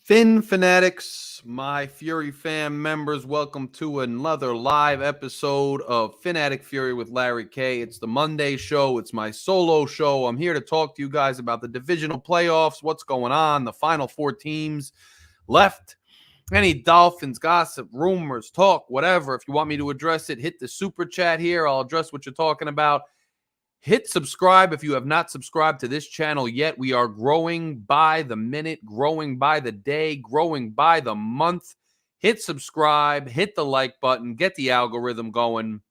Fanatics, my Fury fam members, welcome to another live episode of Phin-Addict Fury with Larry K. It's the Monday show. It's my solo show. I'm here to talk to you guys about the divisional playoffs, what's going on, the final four teams left, any Dolphins gossip, rumors, talk, whatever. If you want me to address it, hit the super chat here. I'll address what you're talking about. Hit subscribe if you have not subscribed to this channel yet. We are growing by the minute, growing by the day, growing by the month. Hit subscribe, hit the like button, get the algorithm going.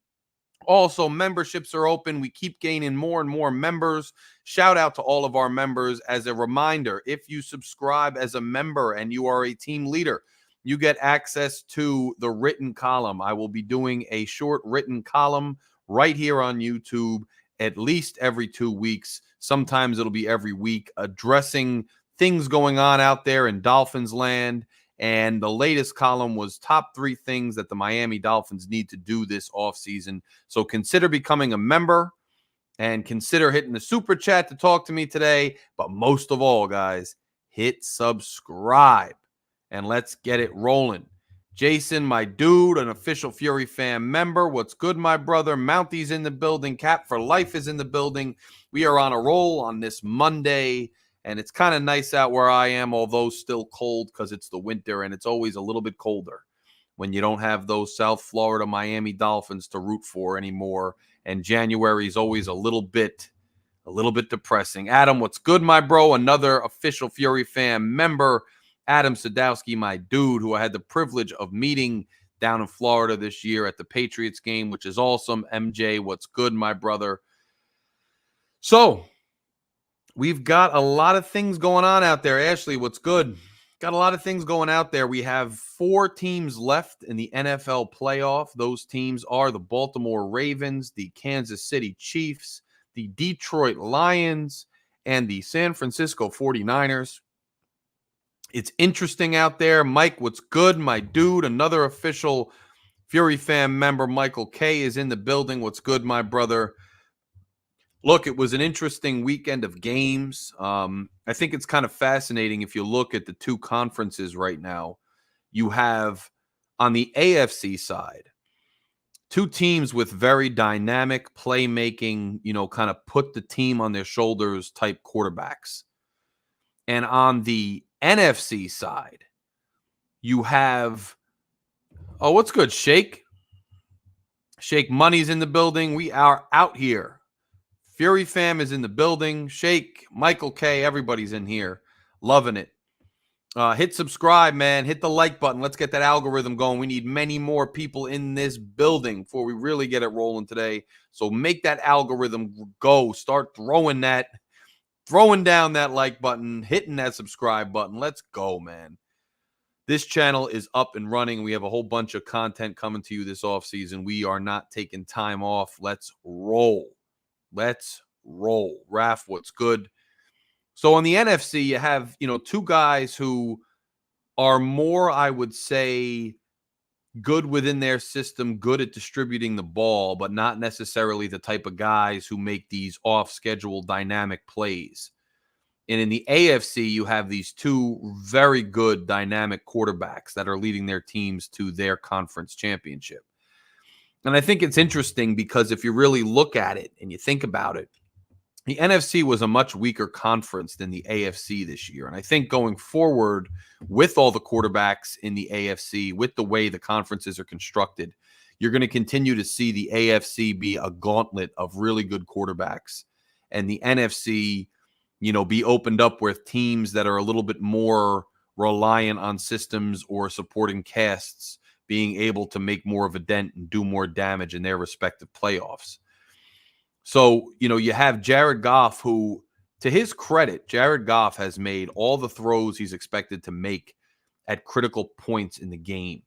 Also, memberships are open. We keep gaining more and more members. Shout out to all of our members. As a reminder, if you subscribe as a member and you are a team leader, you get access to the written column. I will be doing a short written column right here on YouTube at least every 2 weeks. Sometimes it'll be every week, addressing things going on out there in Dolphins land. And the latest column was top 3 things that the Miami Dolphins need to do this offseason. So consider becoming a member and consider hitting the super chat to talk to me today. But most of all, guys, hit subscribe and let's get it rolling. Jason, my dude, an official Fury fan member. What's good, my brother? Mounty's in the building. Cap for Life is in the building. We are on a roll on this Monday, and it's kind of nice out where I am, although still cold because it's the winter, and it's always a little bit colder when you don't have those South Florida Miami Dolphins to root for anymore, and January is always a little bit depressing. Adam, what's good, my bro? Another official Fury fan member. Adam Sadowski, my dude, who I had the privilege of meeting down in Florida this year at the Patriots game, which is awesome. MJ, what's good, my brother? So, we've got a lot of things going on out there. Ashley, what's good? Got a lot of things going out there. We have 4 teams left in the NFL playoff. Those teams are the Baltimore Ravens, the Kansas City Chiefs, the Detroit Lions, and the San Francisco 49ers. It's interesting out there. Mike, what's good? My dude, another official Fury fan member, Michael K, is in the building. What's good, my brother? Look, it was an interesting weekend of games. I think it's kind of fascinating if you look at the 2 conferences right now. You have, on the AFC side, 2 teams with very dynamic playmaking, kind of put the team on their shoulders type quarterbacks. And on the NFC side, you have, what's good, Shake? Shake Money's in the building. We are out here. Fury fam is in the building. Shake, Michael K, everybody's in here. Loving it. Hit subscribe, man. Hit the like button. Let's get that algorithm going. We need many more people in this building before we really get it rolling today. So make that algorithm go. Start throwing down that like button, hitting that subscribe button. Let's go, man. This channel is up and running. We have a whole bunch of content coming to you this offseason. We are not taking time off. Let's roll. Raf, what's good? So on the NFC, you have, 2 guys who are more, I would say, good within their system, good at distributing the ball, but not necessarily the type of guys who make these off-schedule dynamic plays. And in the AFC, you have these 2 very good dynamic quarterbacks that are leading their teams to their conference championship. And I think it's interesting because if you really look at it and you think about it, the NFC was a much weaker conference than the AFC this year. And I think going forward with all the quarterbacks in the AFC, with the way the conferences are constructed, you're going to continue to see the AFC be a gauntlet of really good quarterbacks and the NFC, be opened up with teams that are a little bit more reliant on systems or supporting casts being able to make more of a dent and do more damage in their respective playoffs. So, you have Jared Goff, who, to his credit, Jared Goff has made all the throws he's expected to make at critical points in the game.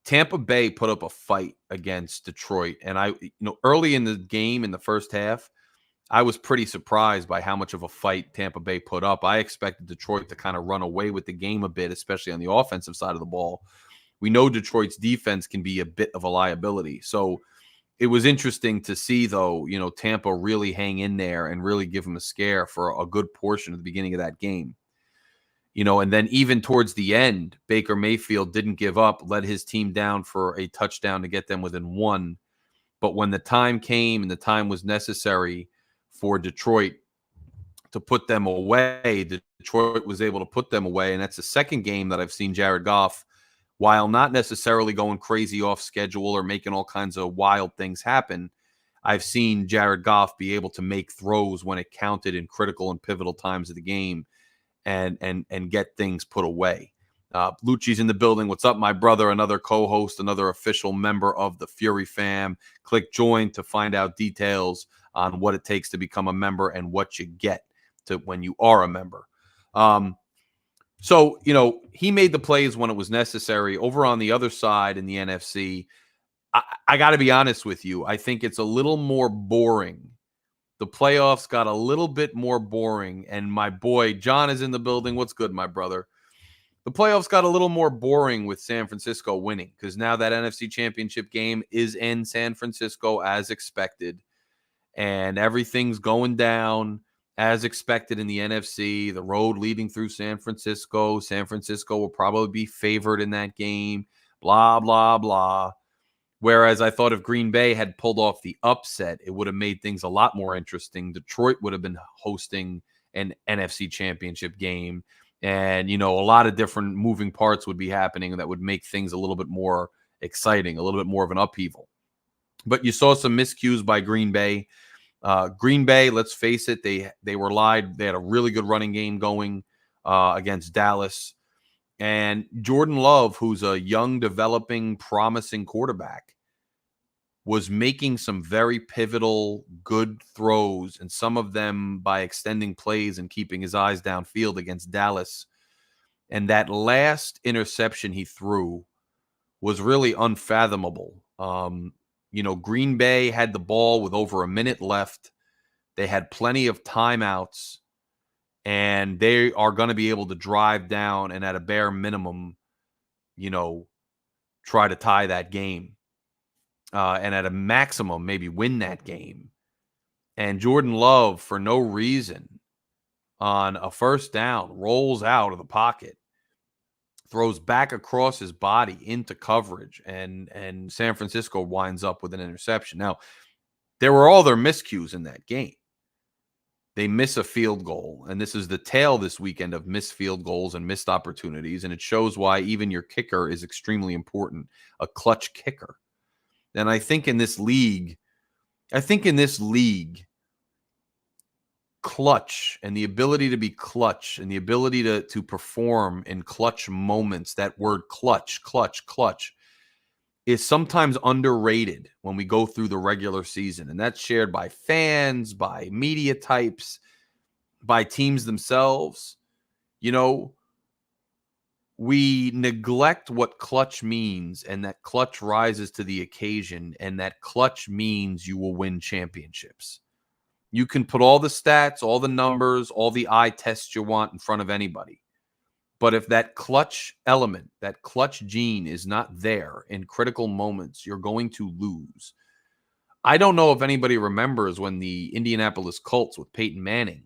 Tampa Bay put up a fight against Detroit. And early in the game, in the first half, I was pretty surprised by how much of a fight Tampa Bay put up. I expected Detroit to kind of run away with the game a bit, especially on the offensive side of the ball. We know Detroit's defense can be a bit of a liability. So it was interesting to see, though, Tampa really hang in there and really give them a scare for a good portion of the beginning of that game. And then even towards the end, Baker Mayfield didn't give up, led his team down for a touchdown to get them within one. But when the time came and the time was necessary for Detroit to put them away, Detroit was able to put them away. And that's the second game that I've seen Jared Goff, while not necessarily going crazy off schedule or making all kinds of wild things happen, I've seen Jared Goff be able to make throws when it counted in critical and pivotal times of the game and get things put away. Lucci's in the building. What's up, my brother? Another co-host, another official member of the Fury fam. Click join to find out details on what it takes to become a member and what you get to when you are a member. So, he made the plays when it was necessary. Over on the other side in the NFC, I got to be honest with you. I think it's a little more boring. The playoffs got a little bit more boring, and my boy John is in the building. What's good, my brother? The playoffs got a little more boring with San Francisco winning because now that NFC Championship game is in San Francisco as expected, and everything's going down as expected in the NFC. The road leading through San Francisco. San Francisco will probably be favored in that game, blah, blah, blah. Whereas I thought if Green Bay had pulled off the upset, it would have made things a lot more interesting. Detroit would have been hosting an NFC Championship game. And, a lot of different moving parts would be happening that would make things a little bit more exciting, a little bit more of an upheaval. But you saw some miscues by Green Bay. Green Bay, let's face it, they were lied. They had a really good running game going against Dallas. And Jordan Love, who's a young, developing, promising quarterback, was making some very pivotal, good throws, and some of them by extending plays and keeping his eyes downfield against Dallas. And that last interception he threw was really unfathomable. Green Bay had the ball with over a minute left. They had plenty of timeouts, and they are going to be able to drive down and at a bare minimum, try to tie that game. And at a maximum, maybe win that game. And Jordan Love, for no reason, on a first down, rolls out of the pocket, throws back across his body into coverage, and San Francisco winds up with an interception. Now, there were all their miscues in that game. They miss a field goal, and this is the tale this weekend of missed field goals and missed opportunities, and it shows why even your kicker is extremely important, a clutch kicker. And I think in this league, clutch and the ability to be clutch and the ability to perform in clutch moments, that word clutch, is sometimes underrated when we go through the regular season. And that's shared by fans, by media types, by teams themselves. We neglect what clutch means, and that clutch rises to the occasion, and that clutch means you will win championships. You can put all the stats, all the numbers, all the eye tests you want in front of anybody. But if that clutch element, that clutch gene is not there in critical moments, you're going to lose. I don't know if anybody remembers when the Indianapolis Colts with Peyton Manning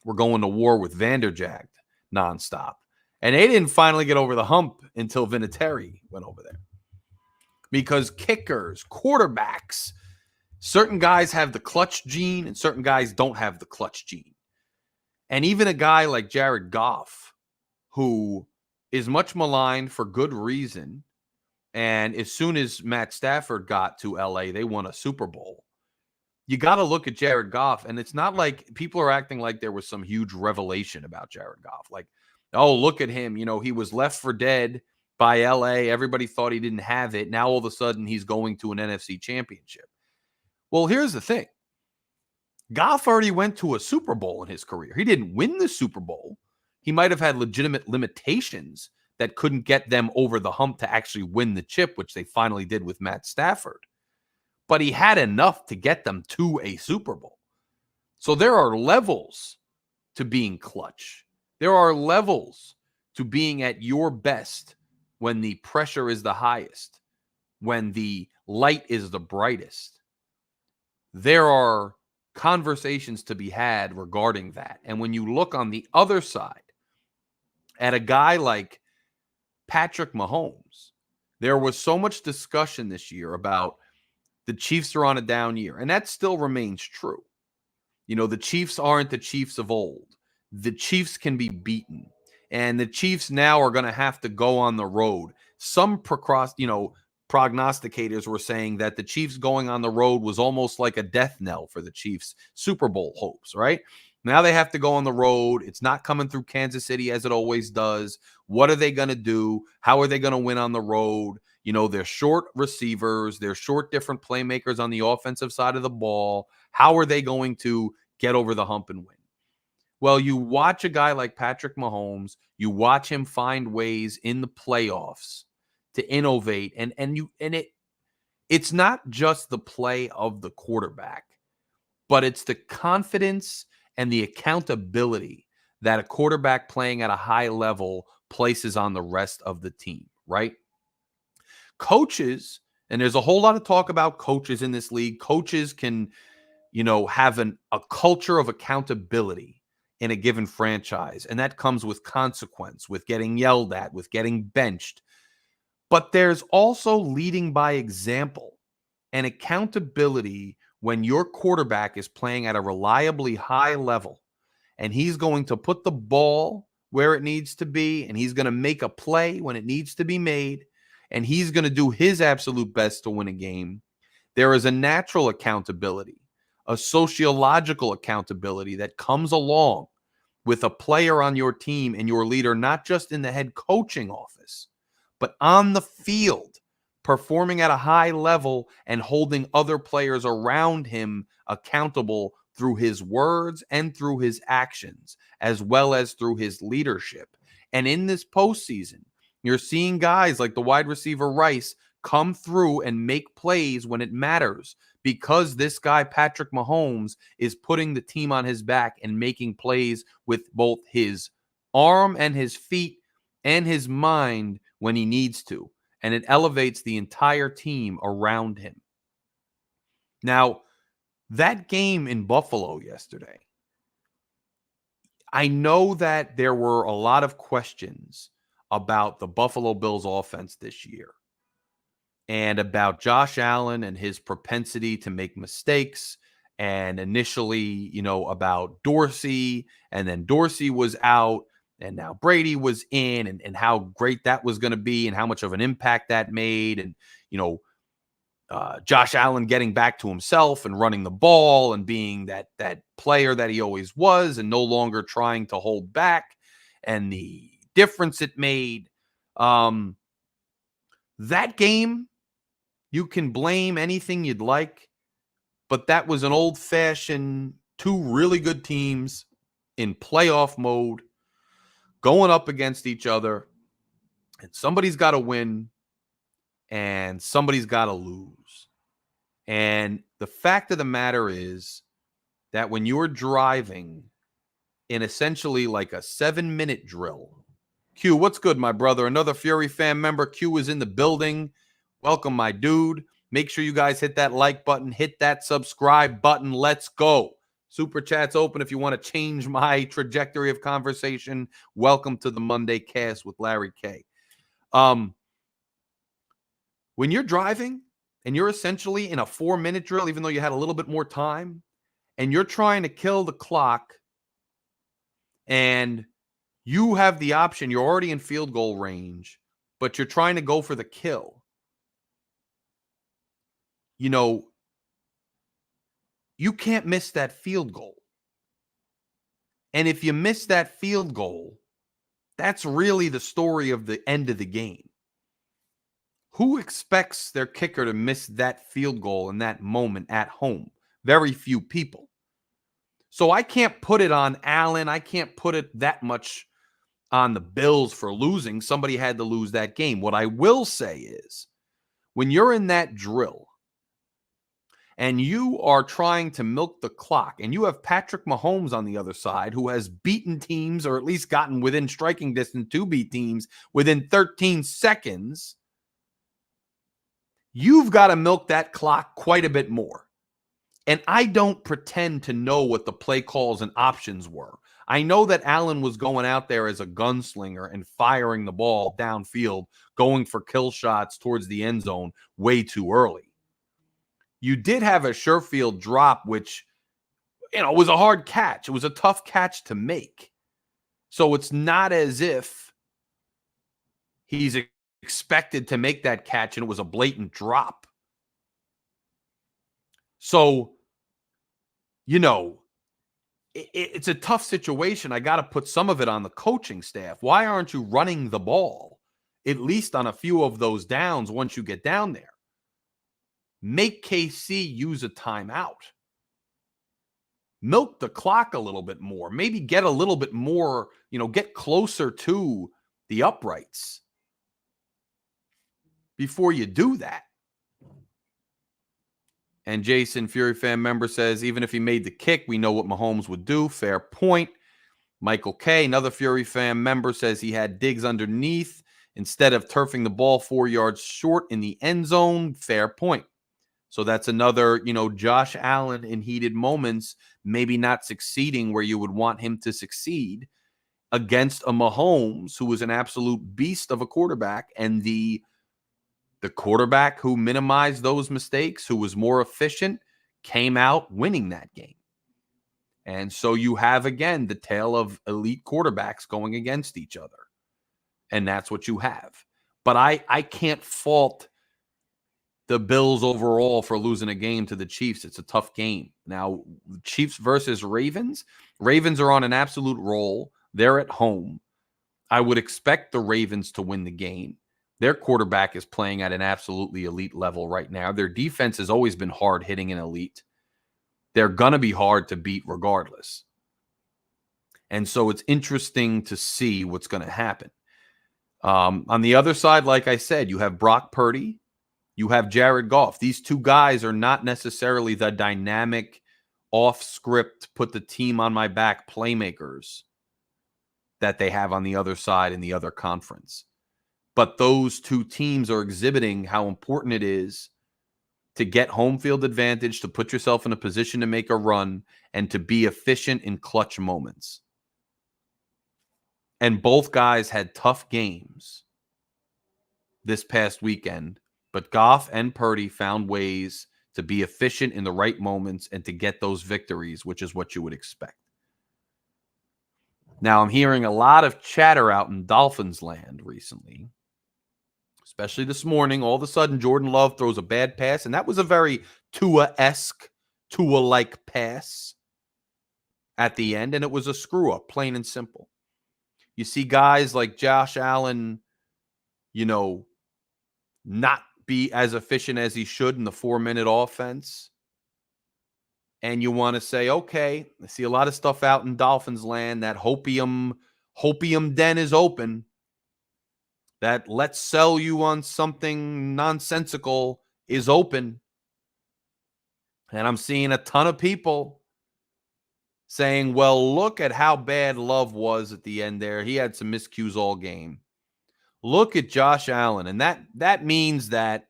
were going to war with Vanderjagt nonstop. And they didn't finally get over the hump until Vinatieri went over there. Because kickers, quarterbacks, certain guys have the clutch gene and certain guys don't have the clutch gene. And even a guy like Jared Goff, who is much maligned for good reason, and as soon as Matt Stafford got to LA, they won a Super Bowl. You got to look at Jared Goff, and it's not like people are acting like there was some huge revelation about Jared Goff. Like, oh, look at him. He was left for dead by LA. Everybody thought he didn't have it. Now all of a sudden he's going to an NFC championship. Well, here's the thing. Goff already went to a Super Bowl in his career. He didn't win the Super Bowl. He might have had legitimate limitations that couldn't get them over the hump to actually win the chip, which they finally did with Matt Stafford. But he had enough to get them to a Super Bowl. So there are levels to being clutch. There are levels to being at your best when the pressure is the highest, when the light is the brightest. There are conversations to be had regarding that. And when you look on the other side, at a guy like Patrick Mahomes. There was so much discussion this year about the Chiefs are on a down year, and that still remains true. The Chiefs aren't the Chiefs of old. The Chiefs can be beaten, and the Chiefs now are going to have to go on the road. Some prognosticators were saying that the Chiefs going on the road was almost like a death knell for the Chiefs' Super Bowl hopes, right? Now they have to go on the road. It's not coming through Kansas City as it always does. What are they going to do? How are they going to win on the road? They're short receivers. They're short different playmakers on the offensive side of the ball. How are they going to get over the hump and win? Well, you watch a guy like Patrick Mahomes, you watch him find ways in the playoffs to innovate, it's not just the play of the quarterback, but it's the confidence and the accountability that a quarterback playing at a high level places on the rest of the team, right? Coaches, and there's a whole lot of talk about coaches in this league. Coaches can, have a culture of accountability in a given franchise, and that comes with consequence, with getting yelled at, with getting benched. But there's also leading by example and accountability when your quarterback is playing at a reliably high level, and he's going to put the ball where it needs to be, and he's going to make a play when it needs to be made, and he's going to do his absolute best to win a game. There is a natural accountability, a sociological accountability that comes along with a player on your team and your leader, not just in the head coaching office, but on the field, performing at a high level and holding other players around him accountable through his words and through his actions, as well as through his leadership. And in this postseason, you're seeing guys like the wide receiver Rice come through and make plays when it matters, because this guy, Patrick Mahomes, is putting the team on his back and making plays with both his arm and his feet and his mind when he needs to. And it elevates the entire team around him. Now, that game in Buffalo yesterday, I know that there were a lot of questions about the Buffalo Bills offense this year and about Josh Allen and his propensity to make mistakes. And initially, about Dorsey, and then Dorsey was out, and now Brady was in, and how great that was going to be and how much of an impact that made. And, Josh Allen getting back to himself and running the ball and being that player that he always was and no longer trying to hold back, and the difference it made. That game, you can blame anything you'd like, but that was an old-fashioned two really good teams in playoff mode going up against each other, and somebody's got to win and somebody's got to lose. And the fact of the matter is that when you're driving in essentially like a 7-minute drill, Q, what's good, my brother? Another Fury fan member. Q is in the building. Welcome, my dude. Make sure you guys hit that like button, hit that subscribe button. Let's go. Super chat's open if you want to change my trajectory of conversation. Welcome to the Monday Cast with Larry K. When you're driving and you're essentially in a 4-minute drill, even though you had a little bit more time, and you're trying to kill the clock, and you have the option, you're already in field goal range, but you're trying to go for the kill. You can't miss that field goal. And if you miss that field goal, that's really the story of the end of the game. Who expects their kicker to miss that field goal in that moment at home? Very few people. So I can't put it on Allen. I can't put it that much on the Bills for losing. Somebody had to lose that game. What I will say is, when you're in that drill and you are trying to milk the clock, and you have Patrick Mahomes on the other side, who has beaten teams, or at least gotten within striking distance to beat teams within 13 seconds, you've got to milk that clock quite a bit more. And I don't pretend to know what the play calls and options were. I know that Allen was going out there as a gunslinger and firing the ball downfield, going for kill shots towards the end zone way too early. You did have a Sherfield drop, which, was a hard catch. It was a tough catch to make. So it's not as if he's expected to make that catch and it was a blatant drop. So, it's a tough situation. I got to put some of it on the coaching staff. Why aren't you running the ball, at least on a few of those downs once you get down there? Make KC use a timeout. Milk the clock a little bit more. Maybe get a little bit more, get closer to the uprights before you do that. And Jason, Fury fan member, says, even if he made the kick, we know what Mahomes would do. Fair point. Michael K., another Fury fan member, says he had Diggs underneath instead of turfing the ball 4 yards short in the end zone. Fair point. So that's another, Josh Allen in heated moments, maybe not succeeding where you would want him to succeed against a Mahomes who was an absolute beast of a quarterback, and the quarterback who minimized those mistakes, who was more efficient, came out winning that game. And so you have, again, the tale of elite quarterbacks going against each other. And that's what you have. But I can't fault the Bills overall for losing a game to the Chiefs. It's a tough game. Now, Chiefs versus Ravens. Ravens are on an absolute roll. They're at home. I would expect the Ravens to win the game. Their quarterback is playing at an absolutely elite level right now. Their defense has always been hard-hitting and elite. They're going to be hard to beat regardless. And so it's interesting to see what's going to happen. On the other side, like I said, you have Brock Purdy. You have Jared Goff. These two guys are not necessarily the dynamic, off-script, put the team on my back playmakers that they have on the other side in the other conference. But those two teams are exhibiting how important it is to get home field advantage, to put yourself in a position to make a run, and to be efficient in clutch moments. And both guys had tough games this past weekend, but Goff and Purdy found ways to be efficient in the right moments and to get those victories, which is what you would expect. Now, I'm hearing a lot of chatter out in Dolphins land recently, especially this morning. All of a sudden, Jordan Love throws a bad pass, and that was a very Tua-esque, Tua-like pass at the end, and it was a screw-up, plain and simple. You see guys like Josh Allen, not be as efficient as he should in the 4-minute offense. And you want to say, okay, I see a lot of stuff out in Dolphins land. That hopium den is open. That let's sell you on something nonsensical is open. And I'm seeing a ton of people saying, well, look at how bad Love was at the end there. He had some miscues all game. Look at Josh Allen. And that means that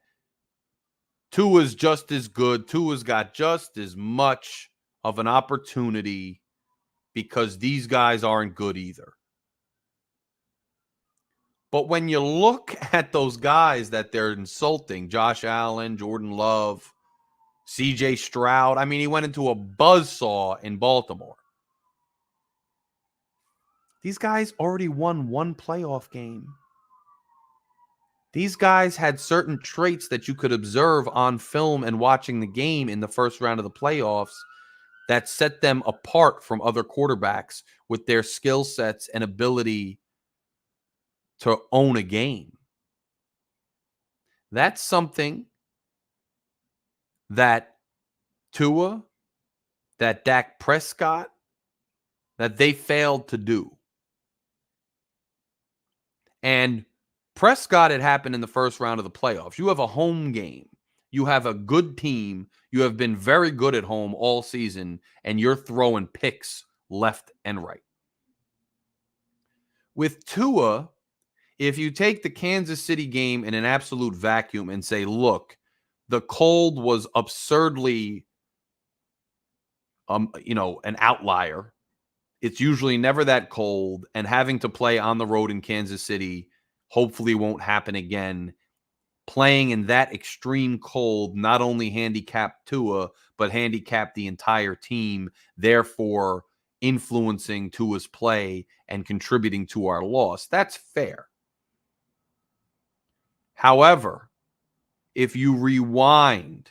Tua's just as good. Tua's got just as much of an opportunity because these guys aren't good either. But when you look at those guys that they're insulting, Josh Allen, Jordan Love, CJ Stroud, I mean, he went into a buzzsaw in Baltimore. These guys already won one playoff game. These guys had certain traits that you could observe on film and watching the game in the first round of the playoffs that set them apart from other quarterbacks with their skill sets and ability to own a game. That's something that Tua, that Dak Prescott, that they failed to do. And Prescott, it happened in the first round of the playoffs. You have a home game. You have a good team. You have been very good at home all season, and you're throwing picks left and right. With Tua, if you take the Kansas City game in an absolute vacuum and say, look, the cold was absurdly, an outlier. It's usually never that cold, and having to play on the road in Kansas City hopefully won't happen again. Playing in that extreme cold not only handicapped Tua, but handicapped the entire team, therefore influencing Tua's play and contributing to our loss. That's fair. However, if you rewind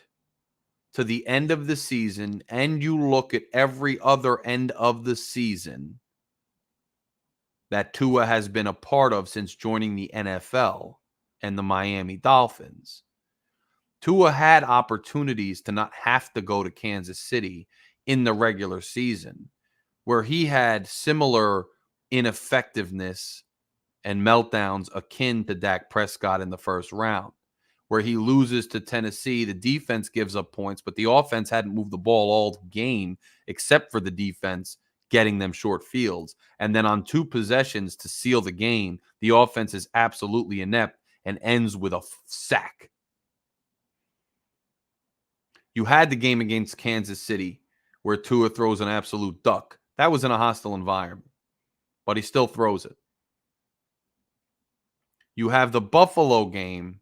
to the end of the season and you look at every other end of the season that Tua has been a part of since joining the NFL and the Miami Dolphins, Tua had opportunities to not have to go to Kansas City in the regular season, where he had similar ineffectiveness and meltdowns akin to Dak Prescott in the first round, where he loses to Tennessee. The defense gives up points, but the offense hadn't moved the ball all game except for the defense getting them short fields. And then on 2 possessions to seal the game, the offense is absolutely inept and ends with a sack. You had the game against Kansas City where Tua throws an absolute duck. That was in a hostile environment, but he still throws it. You have the Buffalo game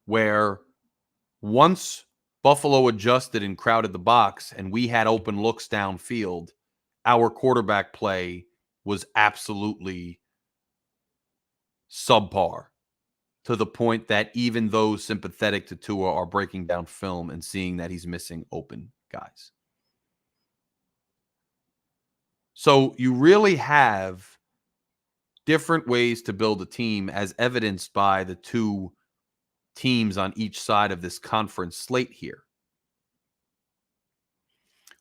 where once Buffalo adjusted and crowded the box and we had open looks downfield, our quarterback play was absolutely subpar, to the point that even those sympathetic to Tua are breaking down film and seeing that he's missing open guys. So you really have different ways to build a team, as evidenced by the 2 teams on each side of this conference slate here.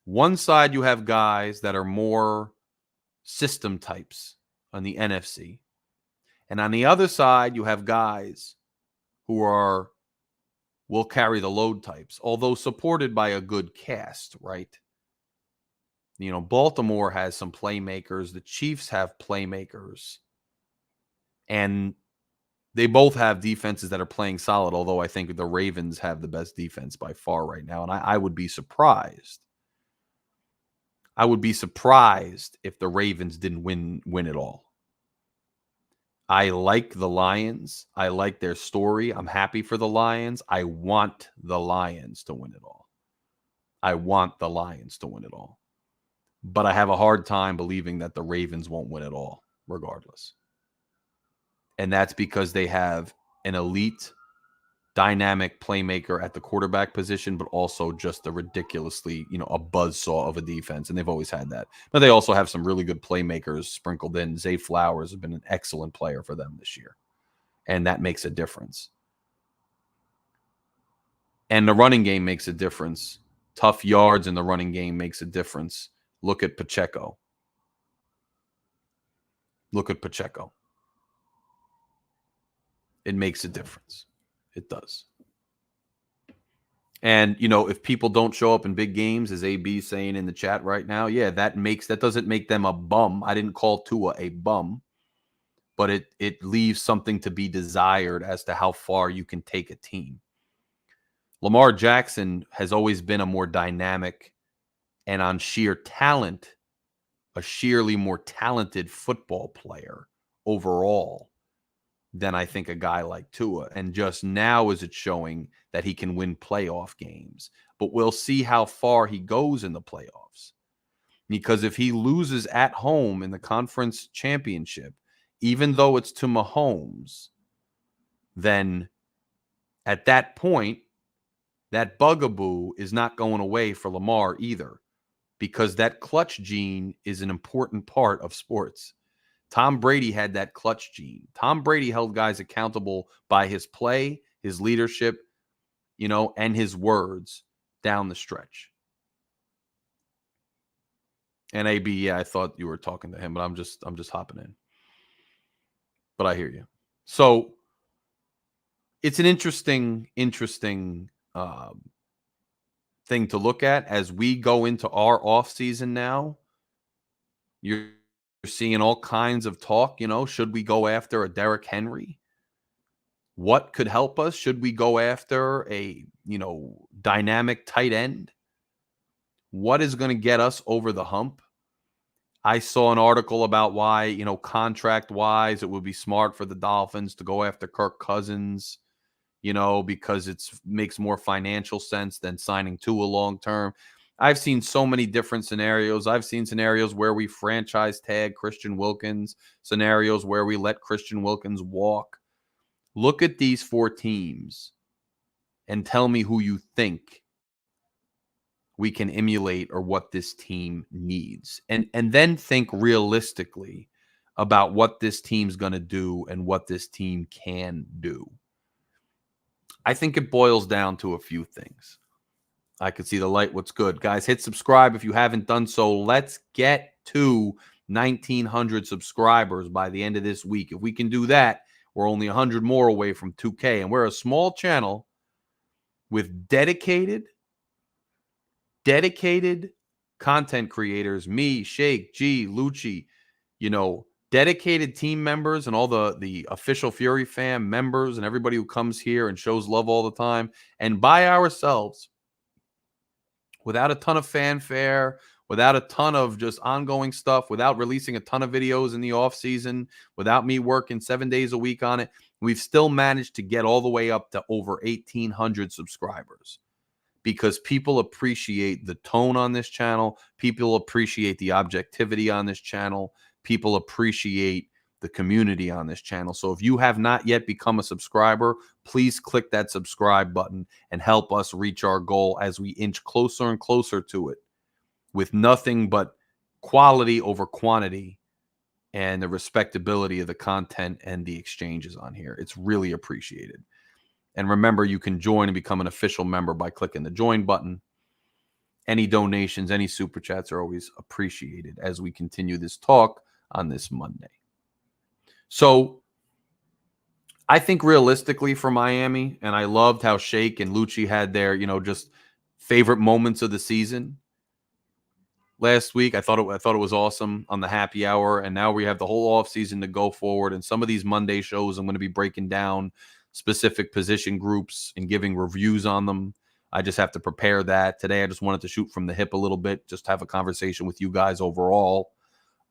One side, you have guys that are more system types on the NFC. And on the other side, you have guys who will carry the load types, although supported by a good cast, right? You know, Baltimore has some playmakers. The Chiefs have playmakers. And they both have defenses that are playing solid, although I think the Ravens have the best defense by far right now. And I would be surprised. I would be surprised if the Ravens didn't win it all. I like the Lions. I like their story. I'm happy for the Lions. I want the Lions to win it all. I want the Lions to win it all. But I have a hard time believing that the Ravens won't win it all, regardless. And that's because they have an elite, dynamic playmaker at the quarterback position, but also just a ridiculously, a buzzsaw of a defense. And they've always had that. But they also have some really good playmakers sprinkled in. Zay Flowers has been an excellent player for them this year. And that makes a difference. And the running game makes a difference. Tough yards in the running game makes a difference. Look at Pacheco. It makes a difference. It does. And, if people don't show up in big games, as AB is saying in the chat right now, yeah, that doesn't make them a bum. I didn't call Tua a bum, but it leaves something to be desired as to how far you can take a team. Lamar Jackson has always been a more dynamic and on sheer talent, a sheerly more talented football player overall than I think a guy like Tua. And just now is it showing that he can win playoff games. But we'll see how far he goes in the playoffs. Because if he loses at home in the conference championship, even though it's to Mahomes, then at that point, that bugaboo is not going away for Lamar either. Because that clutch gene is an important part of sports. Tom Brady had that clutch gene. Tom Brady held guys accountable by his play, his leadership, and his words down the stretch. And AB, yeah, I thought you were talking to him, but I'm just hopping in. But I hear you. So it's an interesting thing to look at as we go into our offseason now. You're seeing all kinds of talk, should we go after a Derrick Henry? What could help us? Should we go after a, dynamic tight end? What is going to get us over the hump? I saw an article about why, contract wise, it would be smart for the Dolphins to go after Kirk Cousins, because it makes more financial sense than signing Tua long term. I've seen so many different scenarios. I've seen scenarios where we franchise tag Christian Wilkins, scenarios where we let Christian Wilkins walk. Look at these 4 teams and tell me who you think we can emulate or what this team needs. And then think realistically about what this team's going to do and what this team can do. I think it boils down to a few things. I could see the light. What's good? Guys, hit subscribe if you haven't done so. Let's get to 1,900 subscribers by the end of this week. If we can do that, we're only 100 more away from 2K. And we're a small channel with dedicated content creators, me, Shake, G, Lucci, dedicated team members and all the official Fury fam members and everybody who comes here and shows love all the time, and by ourselves, without a ton of fanfare, without a ton of just ongoing stuff, without releasing a ton of videos in the off season, without me working 7 days a week on it, we've still managed to get all the way up to over 1,800 subscribers. Because people appreciate the tone on this channel. People appreciate the objectivity on this channel. People appreciate the community on this channel. So if you have not yet become a subscriber, please click that subscribe button and help us reach our goal as we inch closer and closer to it, with nothing but quality over quantity and the respectability of the content and the exchanges on here. It's really appreciated. And remember, you can join and become an official member by clicking the join button. Any donations, any super chats are always appreciated as we continue this talk on this Monday. So I think realistically for Miami, and I loved how Shake and Lucci had their, just favorite moments of the season last week. I thought it was awesome on the happy hour. And now we have the whole offseason to go forward. And some of these Monday shows, I'm going to be breaking down specific position groups and giving reviews on them. I just have to prepare that. Today, I just wanted to shoot from the hip a little bit, just have a conversation with you guys overall.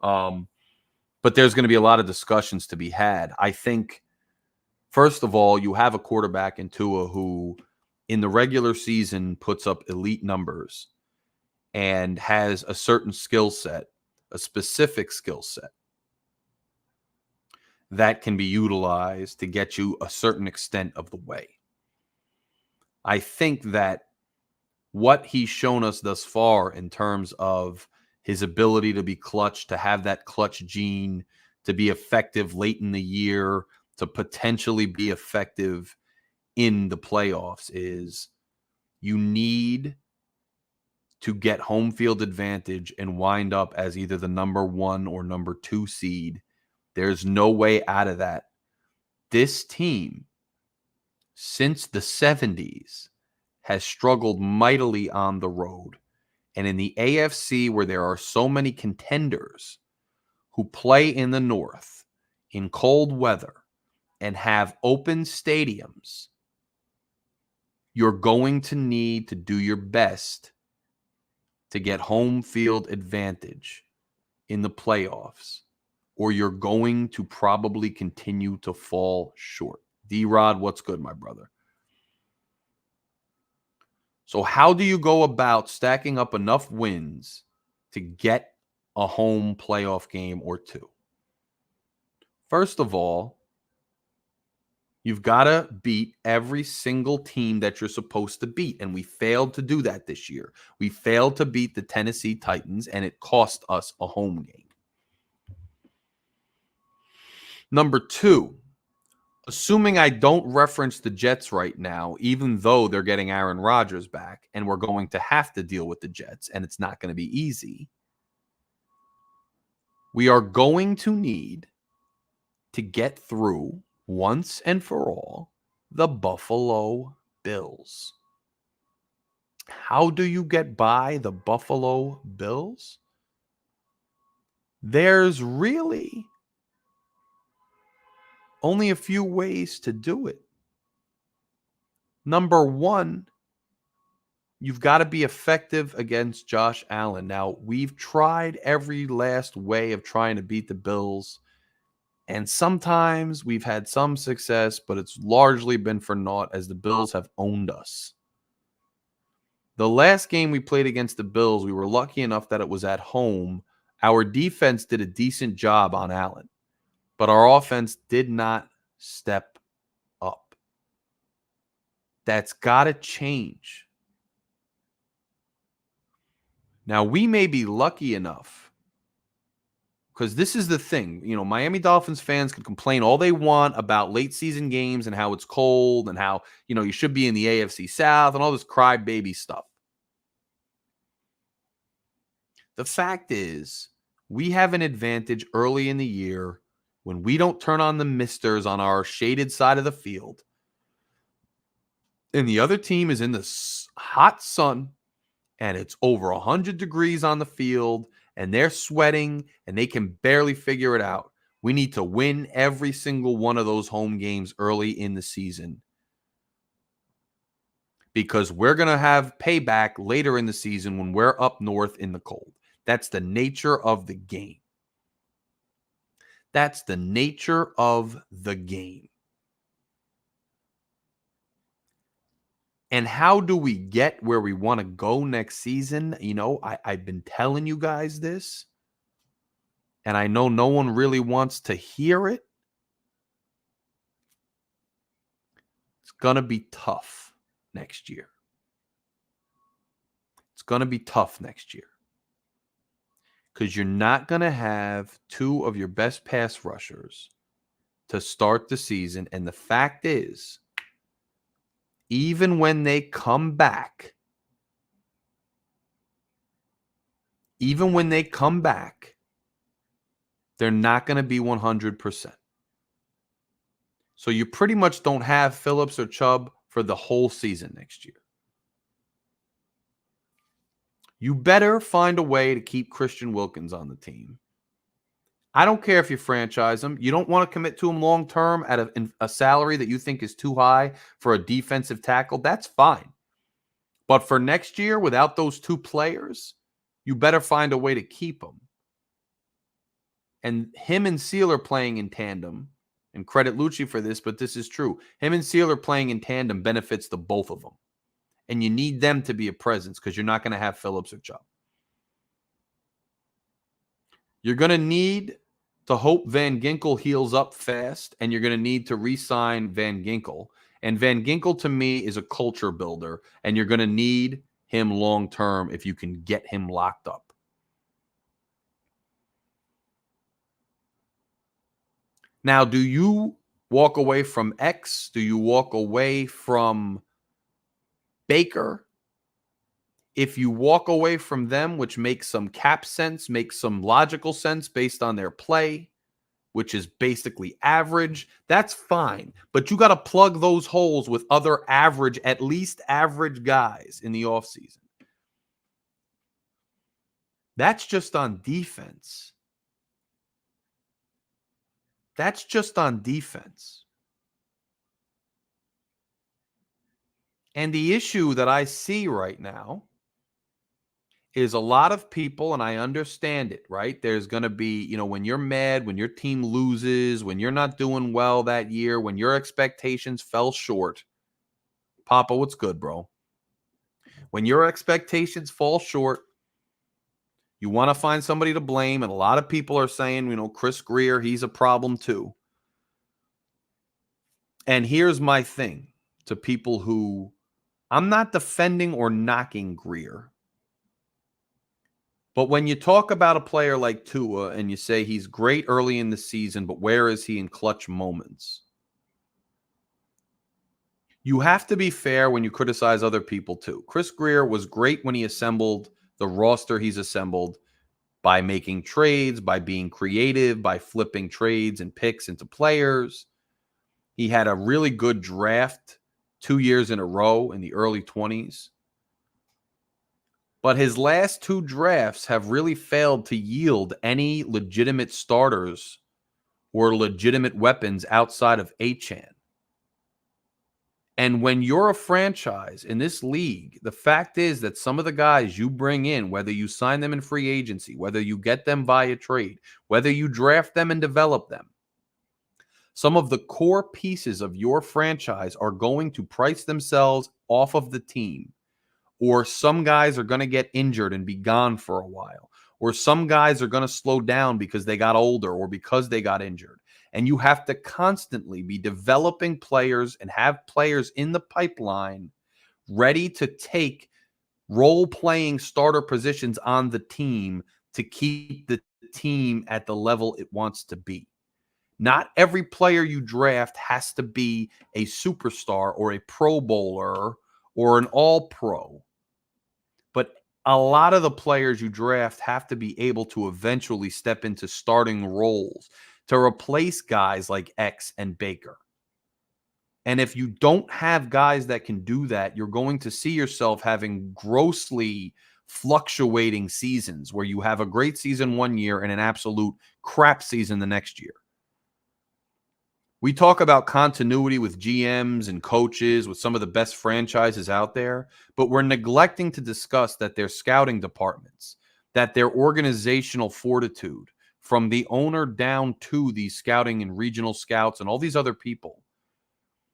But there's going to be a lot of discussions to be had. I think, first of all, you have a quarterback in Tua who, in the regular season, puts up elite numbers and has a certain skill set, a specific skill set that can be utilized to get you a certain extent of the way. I think that what he's shown us thus far in terms of his ability to be clutch, to have that clutch gene, to be effective late in the year, to potentially be effective in the playoffs, is you need to get home field advantage and wind up as either the number 1 or number 2 seed. There's no way out of that. This team, since the 70s, has struggled mightily on the road. And in the AFC, where there are so many contenders who play in the North in cold weather and have open stadiums, you're going to need to do your best to get home field advantage in the playoffs, or you're going to probably continue to fall short. D-Rod, what's good, my brother? So how do you go about stacking up enough wins to get a home playoff game or 2? First of all, you've got to beat every single team that you're supposed to beat. And we failed to do that this year. We failed to beat the Tennessee Titans, and it cost us a home game. Number 2, assuming I don't reference the Jets right now, even though they're getting Aaron Rodgers back, and we're going to have to deal with the Jets, and it's not going to be easy, we are going to need to get through, once and for all, the Buffalo Bills. How do you get by the Buffalo Bills? There's really only a few ways to do it. Number 1, You've got to be effective against Josh Allen. Now, we've tried every last way of trying to beat the Bills, and sometimes we've had some success, but it's largely been for naught as the Bills have owned us. The last game we played against the Bills, we were lucky enough that it was at home. Our defense did a decent job on Allen, but our offense did not step up. That's got to change. Now, we may be lucky enough, because this is the thing. Miami Dolphins fans can complain all they want about late season games and how it's cold and how, you should be in the AFC South and all this crybaby stuff. The fact is, we have an advantage early in the year when we don't turn on the misters on our shaded side of the field. And the other team is in the hot sun and it's over 100 degrees on the field and they're sweating and they can barely figure it out. We need to win every single one of those home games early in the season, because we're going to have payback later in the season when we're up north in the cold. That's the nature of the game. That's the nature of the game. And how do we get where we want to go next season? I've been telling you guys this, and I know no one really wants to hear it. It's going to be tough next year. It's going to be tough next year, because you're not going to have two of your best pass rushers to start the season. And the fact is, even when they come back, they're not going to be 100%. So you pretty much don't have Phillips or Chubb for the whole season next year. You better find a way to keep Christian Wilkins on the team. I don't care if you franchise him. You don't want to commit to him long term at a salary that you think is too high for a defensive tackle. That's fine. But for next year, without those two players, you better find a way to keep them. And him and Seal are playing in tandem. And credit Lucci for this, but this is true. Him and Seal are playing in tandem benefits the both of them. And you need them to be a presence, because you're not going to have Phillips or Chubb. You're going to need to hope Van Ginkel heals up fast, and you're going to need to re-sign Van Ginkel. And Van Ginkel, to me, is a culture builder, and you're going to need him long-term if you can get him locked up. Now, do you walk away from X? Do you walk away from Baker? If you walk away from them, which makes some cap sense, makes some logical sense based on their play, which is basically average, that's fine. But you got to plug those holes with other average, at least average guys in the offseason. That's just on defense. That's just on defense. And the issue that I see right now is a lot of people, and I understand it, right? There's going to be, when you're mad, when your team loses, when you're not doing well that year, when your expectations fell short. Papa, what's good, bro? When your expectations fall short, you want to find somebody to blame. And a lot of people are saying, Chris Greer, he's a problem too. And here's my thing to people who, I'm not defending or knocking Greer. But when you talk about a player like Tua and you say he's great early in the season, but where is he in clutch moments? You have to be fair when you criticize other people too. Chris Greer was great when he assembled the roster he's assembled by making trades, by being creative, by flipping trades and picks into players. He had a really good draft 2 years in a row in the early 20s. But his last two drafts have really failed to yield any legitimate starters or legitimate weapons outside of Achane. And when you're a franchise in this league, the fact is that some of the guys you bring in, whether you sign them in free agency, whether you get them via trade, whether you draft them and develop them, some of the core pieces of your franchise are going to price themselves off of the team. Or some guys are going to get injured and be gone for a while. Or some guys are going to slow down because they got older or because they got injured. And you have to constantly be developing players and have players in the pipeline ready to take role-playing starter positions on the team to keep the team at the level it wants to be. Not every player you draft has to be a superstar or a Pro Bowler or an All-Pro. But a lot of the players you draft have to be able to eventually step into starting roles to replace guys like X and Baker. And if you don't have guys that can do that, you're going to see yourself having grossly fluctuating seasons where you have a great season one year and an absolute crap season the next year. We talk about continuity with GMs and coaches with some of the best franchises out there, but we're neglecting to discuss that their scouting departments, that their organizational fortitude from the owner down to these scouting and regional scouts and all these other people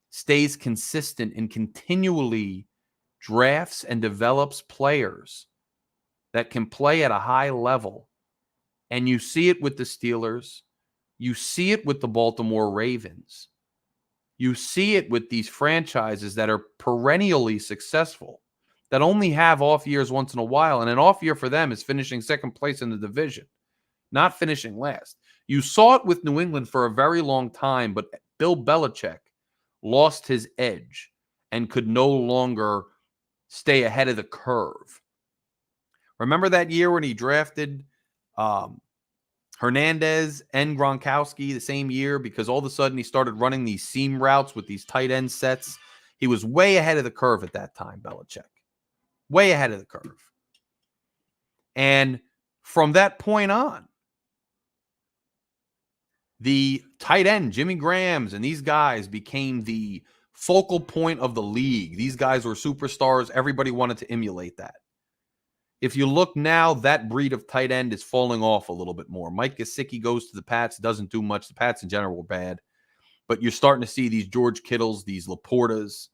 stays consistent and continually drafts and develops players that can play at a high level. And you see it with the Steelers. You see it with the Baltimore Ravens. You see it with these franchises that are perennially successful, that only have off years once in a while. And an off year for them is finishing second place in the division, not finishing last. You saw it with New England for a very long time, but Bill Belichick lost his edge and could no longer stay ahead of the curve. Remember that year when he drafted Hernandez and Gronkowski the same year because all of a sudden he started running these seam routes with these tight end sets? He was way ahead of the curve at that time, Belichick. Way ahead of the curve. And from that point on, the tight end, Jimmy Grahams, and these guys became the focal point of the league. These guys were superstars. Everybody wanted to emulate that. If you look now, that breed of tight end is falling off a little bit more. Mike Gesicki goes to the Pats, doesn't do much. The Pats in general were bad. But you're starting to see these George Kittles, these Laportas,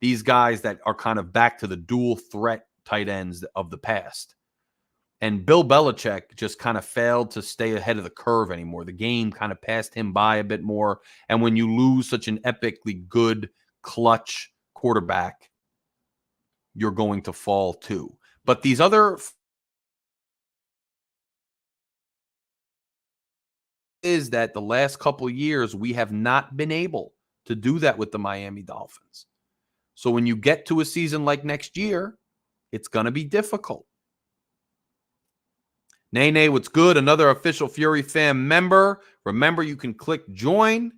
these guys that are kind of back to the dual threat tight ends of the past. And Bill Belichick just kind of failed to stay ahead of the curve anymore. The game kind of passed him by a bit more. And when you lose such an epically good, clutch quarterback, you're going to fall too. But these other is that the last couple of years, we have not been able to do that with the Miami Dolphins. So when you get to a season like next year, it's going to be difficult. Nene, what's good? Another official Fury Fam member. Remember, you can click join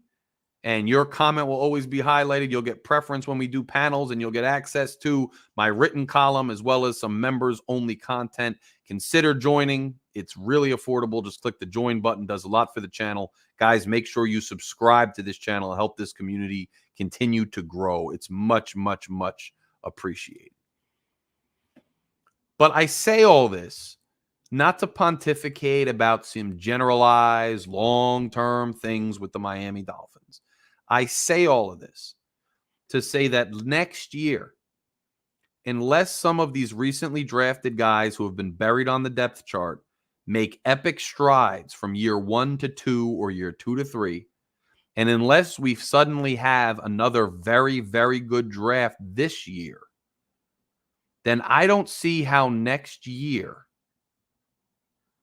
and your comment will always be highlighted. You'll get preference when we do panels, and you'll get access to my written column as well as some members-only content. Consider joining. It's really affordable. Just click the join button. Does a lot for the channel. Guys, make sure you subscribe to this channel and help this community continue to grow. It's much, much, much appreciated. But I say all this not to pontificate about some generalized long-term things with the Miami Dolphins. I say all of this to say that next year, unless some of these recently drafted guys who have been buried on the depth chart make epic strides from year 1 to 2 or year 2 to 3, and unless we suddenly have another very, very good draft this year, then I don't see how next year,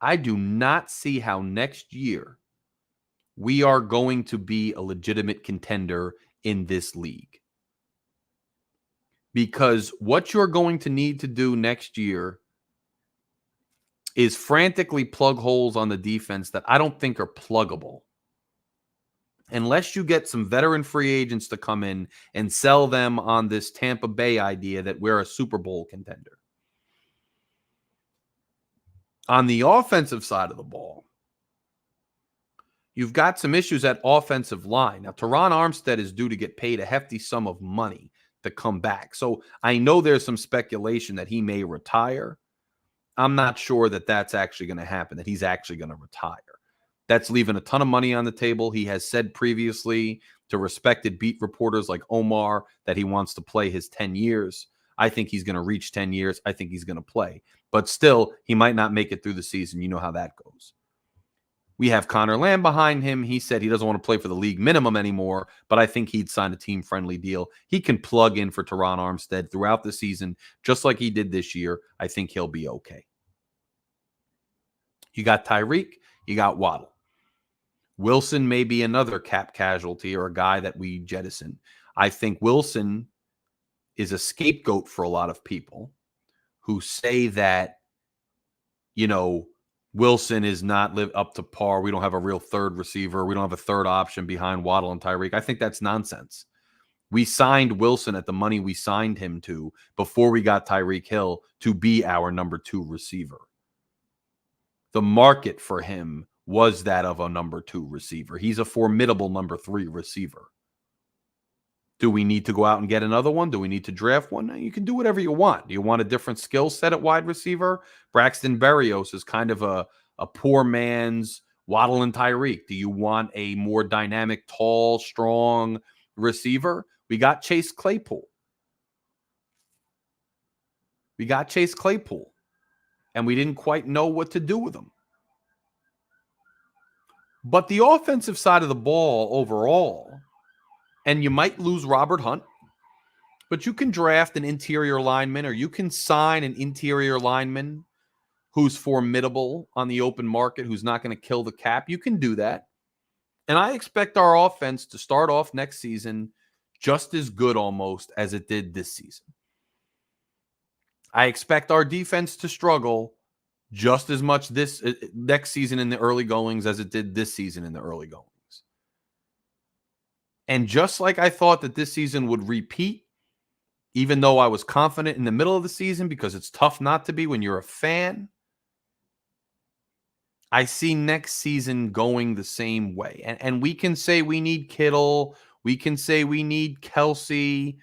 I do not see how next year we are going to be a legitimate contender in this league. Because what you're going to need to do next year is frantically plug holes on the defense that I don't think are pluggable. Unless you get some veteran free agents to come in and sell them on this Tampa Bay idea that we're a Super Bowl contender. On the offensive side of the ball, you've got some issues at offensive line. Now, Teron Armstead is due to get paid a hefty sum of money. to come back. So I know there's some speculation that he may retire. I'm not sure that that's actually going to happen, that he's actually going to retire. That's leaving a ton of money on the table. He has said previously to respected beat reporters like Omar that he wants to play his 10 years. I think he's going to reach 10 years. I think he's going to play. But still, he might not make it through the season. You know how that goes. We have Connor Lamb behind him. He said he doesn't want to play for the league minimum anymore, but I think he'd sign a team-friendly deal. He can plug in for Teron Armstead throughout the season, just like he did this year. I think he'll be okay. You got Tyreek. You got Waddle. Wilson may be another cap casualty or a guy that we jettison. I think Wilson is a scapegoat for a lot of people who say that, Wilson is not live up to par. We don't have a real third receiver. We don't have a third option behind Waddle and Tyreek. I think that's nonsense. We signed Wilson at the money we signed him to before we got Tyreek Hill to be our number 2 receiver. The market for him was that of a number 2 receiver. He's a formidable number 3 receiver. Do we need to go out and get another one? Do we need to draft one? You can do whatever you want. Do you want a different skill set at wide receiver? Braxton Berrios is kind of a poor man's Waddle and Tyreek. Do you want a more dynamic, tall, strong receiver? We got Chase Claypool. And we didn't quite know what to do with him. But the offensive side of the ball overall, and you might lose Robert Hunt, but you can draft an interior lineman or you can sign an interior lineman who's formidable on the open market, who's not going to kill the cap. You can do that. And I expect our offense to start off next season just as good almost as it did this season. I expect our defense to struggle just as much this next season in the early goings as it did this season in the early goings. And just like I thought that this season would repeat, even though I was confident in the middle of the season because it's tough not to be when you're a fan, I see next season going the same way. And we can say we need Kittle. We can say we need Kelsey.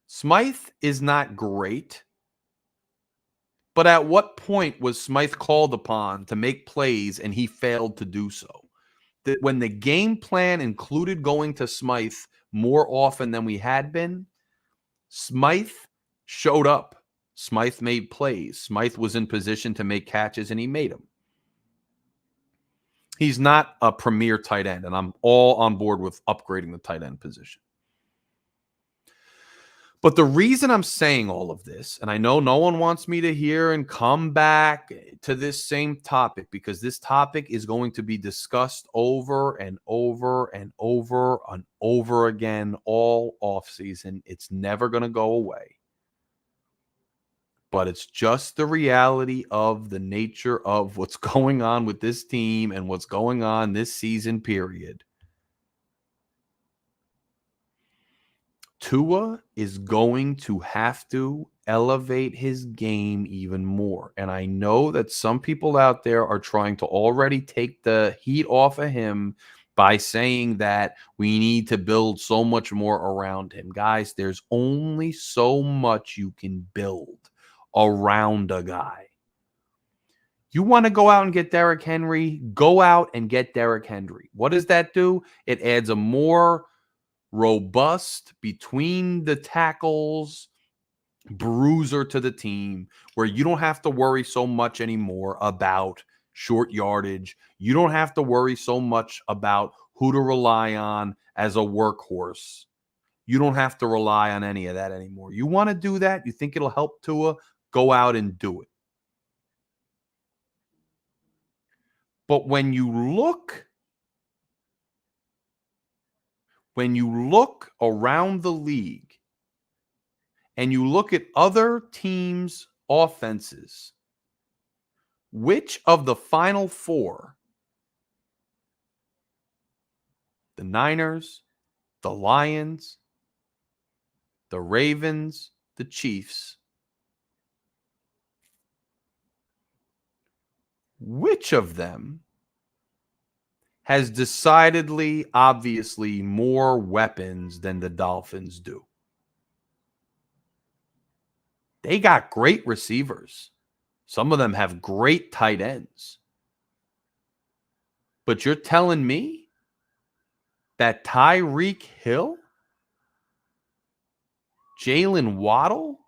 Smythe is not great. But at what point was Smythe called upon to make plays and he failed to do so? That when the game plan included going to Smythe more often than we had been, Smythe showed up. Smythe made plays. Smythe was in position to make catches, and he made them. He's not a premier tight end, and I'm all on board with upgrading the tight end position. But the reason I'm saying all of this, and I know no one wants me to hear and come back to this same topic because this topic is going to be discussed over and over and over and over again all offseason. It's never going to go away. But it's just the reality of the nature of what's going on with this team and what's going on this season period. Tua is going to have to elevate his game even more. And I know that some people out there are trying to already take the heat off of him by saying that we need to build so much more around him. Guys, there's only so much you can build around a guy. You want to go out and get Derrick Henry? Go out and get Derrick Henry. What does that do? It adds a more robust, between the tackles bruiser to the team where you don't have to worry so much anymore about short yardage. You don't have to worry so much about who to rely on as a workhorse. You don't have to rely on any of that anymore. You want to do that? You think it'll help Tua? Go out and do it. But when you look around the league and you look at other teams' offenses, which of the final four, the Niners, the Lions, the Ravens, the Chiefs, which of them has decidedly, obviously, more weapons than the Dolphins do. They got great receivers. Some of them have great tight ends. But you're telling me that Tyreek Hill, Jalen Waddle,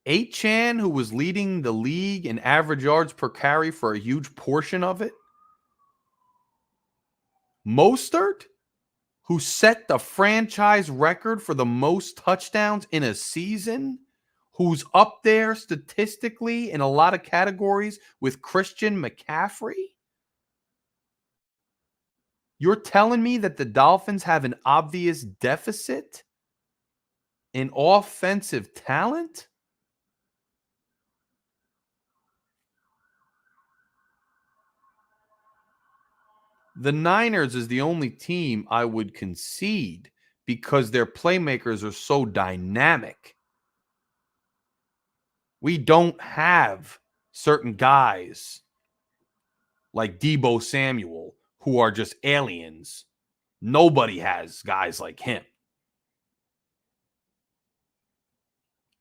Achane, who was leading the league in average yards per carry for a huge portion of it, Mostert, who set the franchise record for the most touchdowns in a season, who's up there statistically in a lot of categories with Christian McCaffrey? You're telling me that the Dolphins have an obvious deficit in offensive talent? The Niners is the only team I would concede because their playmakers are so dynamic. We don't have certain guys like Deebo Samuel who are just aliens. Nobody has guys like him.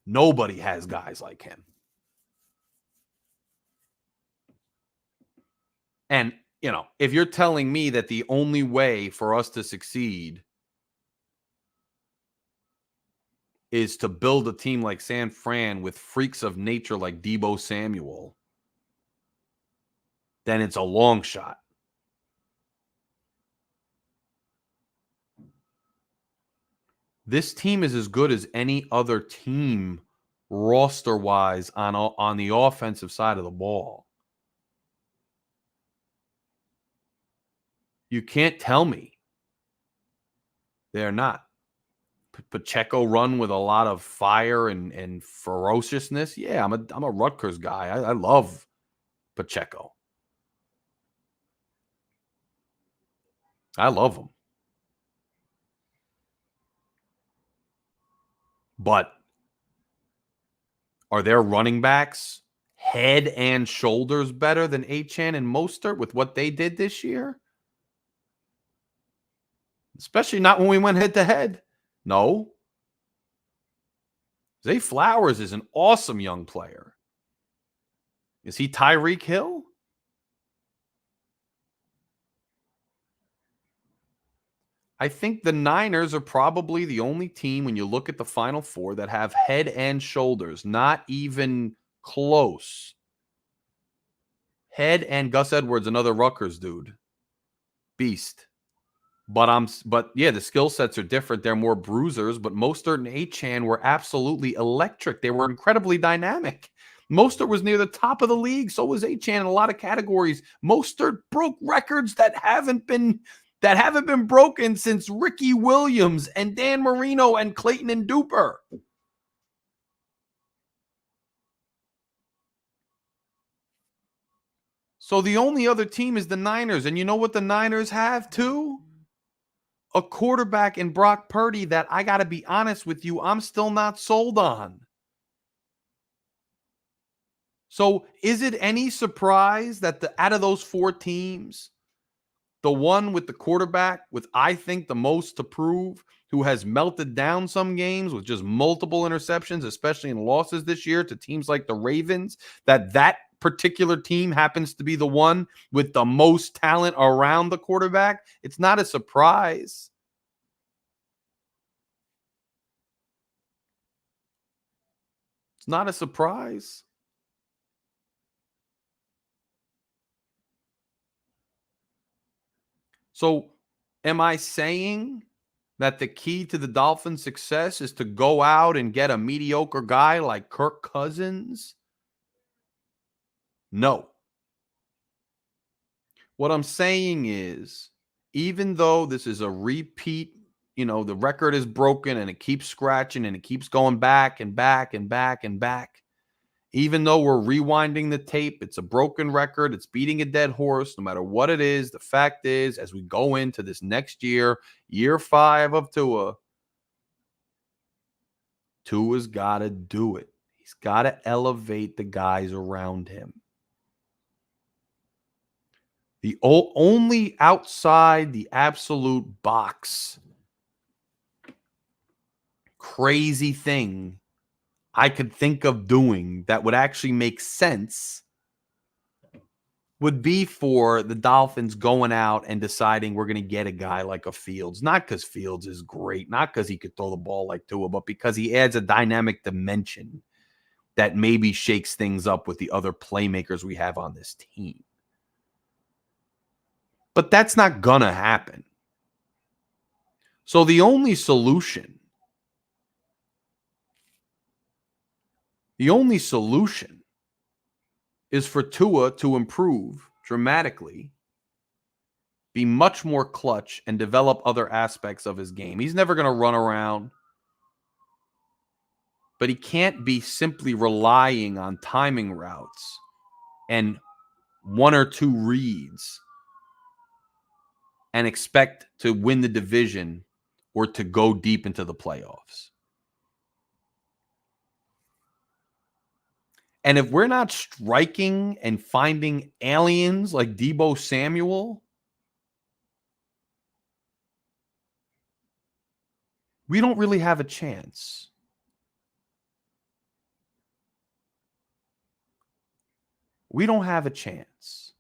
Nobody has guys like him. And, if you're telling me that the only way for us to succeed is to build a team like San Fran with freaks of nature like Deebo Samuel, then it's a long shot. This team is as good as any other team roster-wise on the offensive side of the ball. You can't tell me they're not. Pacheco run with a lot of fire and ferociousness. Yeah, I'm a Rutgers guy. I love Pacheco. I love him. But are their running backs head and shoulders better than Achane and Mostert with what they did this year? Especially not when we went head to head. No. Zay Flowers is an awesome young player. Is he Tyreek Hill? I think the Niners are probably the only team when you look at the Final Four that have head and shoulders, not even close. Head and Gus Edwards, another Rutgers dude. Beast. But yeah, the skill sets are different. They're more bruisers, but Mostert and Achane were absolutely electric. They were incredibly dynamic. Mostert was near the top of the league. So was Achane in a lot of categories. Mostert broke records that haven't been broken since Ricky Williams and Dan Marino and Clayton and Duper. So the only other team is the Niners. And you know what the Niners have too? A quarterback in Brock Purdy that I got to be honest with you, I'm still not sold on. So is it any surprise that out of those four teams, the one with the quarterback with, I think, the most to prove, who has melted down some games with just multiple interceptions, especially in losses this year to teams like the Ravens, that particular team happens to be the one with the most talent around the quarterback? It's not a surprise. It's not a surprise. So, am I saying that the key to the Dolphins' success is to go out and get a mediocre guy like Kirk Cousins? No. What I'm saying is, even though this is a repeat, the record is broken and it keeps scratching and it keeps going back and back and back and back. Even though we're rewinding the tape, it's a broken record. It's beating a dead horse, no matter what it is. The fact is, as we go into this next year, year 5 of Tua's got to do it. He's got to elevate the guys around him. The only outside the absolute box crazy thing I could think of doing that would actually make sense would be for the Dolphins going out and deciding we're going to get a guy like a Fields. Not because Fields is great, not because he could throw the ball like Tua, but because he adds a dynamic dimension that maybe shakes things up with the other playmakers we have on this team. But that's not going to happen. So the only solution is for Tua to improve dramatically, be much more clutch, and develop other aspects of his game. He's never going to run around, but he can't be simply relying on timing routes and one or two reads and expect to win the division or to go deep into the playoffs. And if we're not striking and finding aliens like Deebo Samuel, we don't really have a chance. We don't have a chance.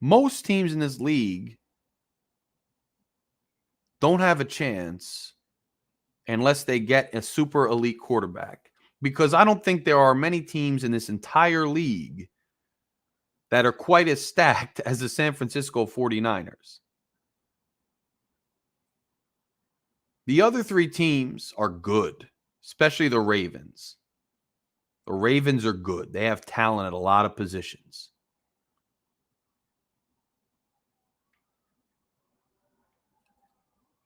Most teams in this league don't have a chance unless they get a super elite quarterback. Because I don't think there are many teams in this entire league that are quite as stacked as the San Francisco 49ers. The other three teams are good, especially the Ravens. The Ravens are good. They have talent at a lot of positions.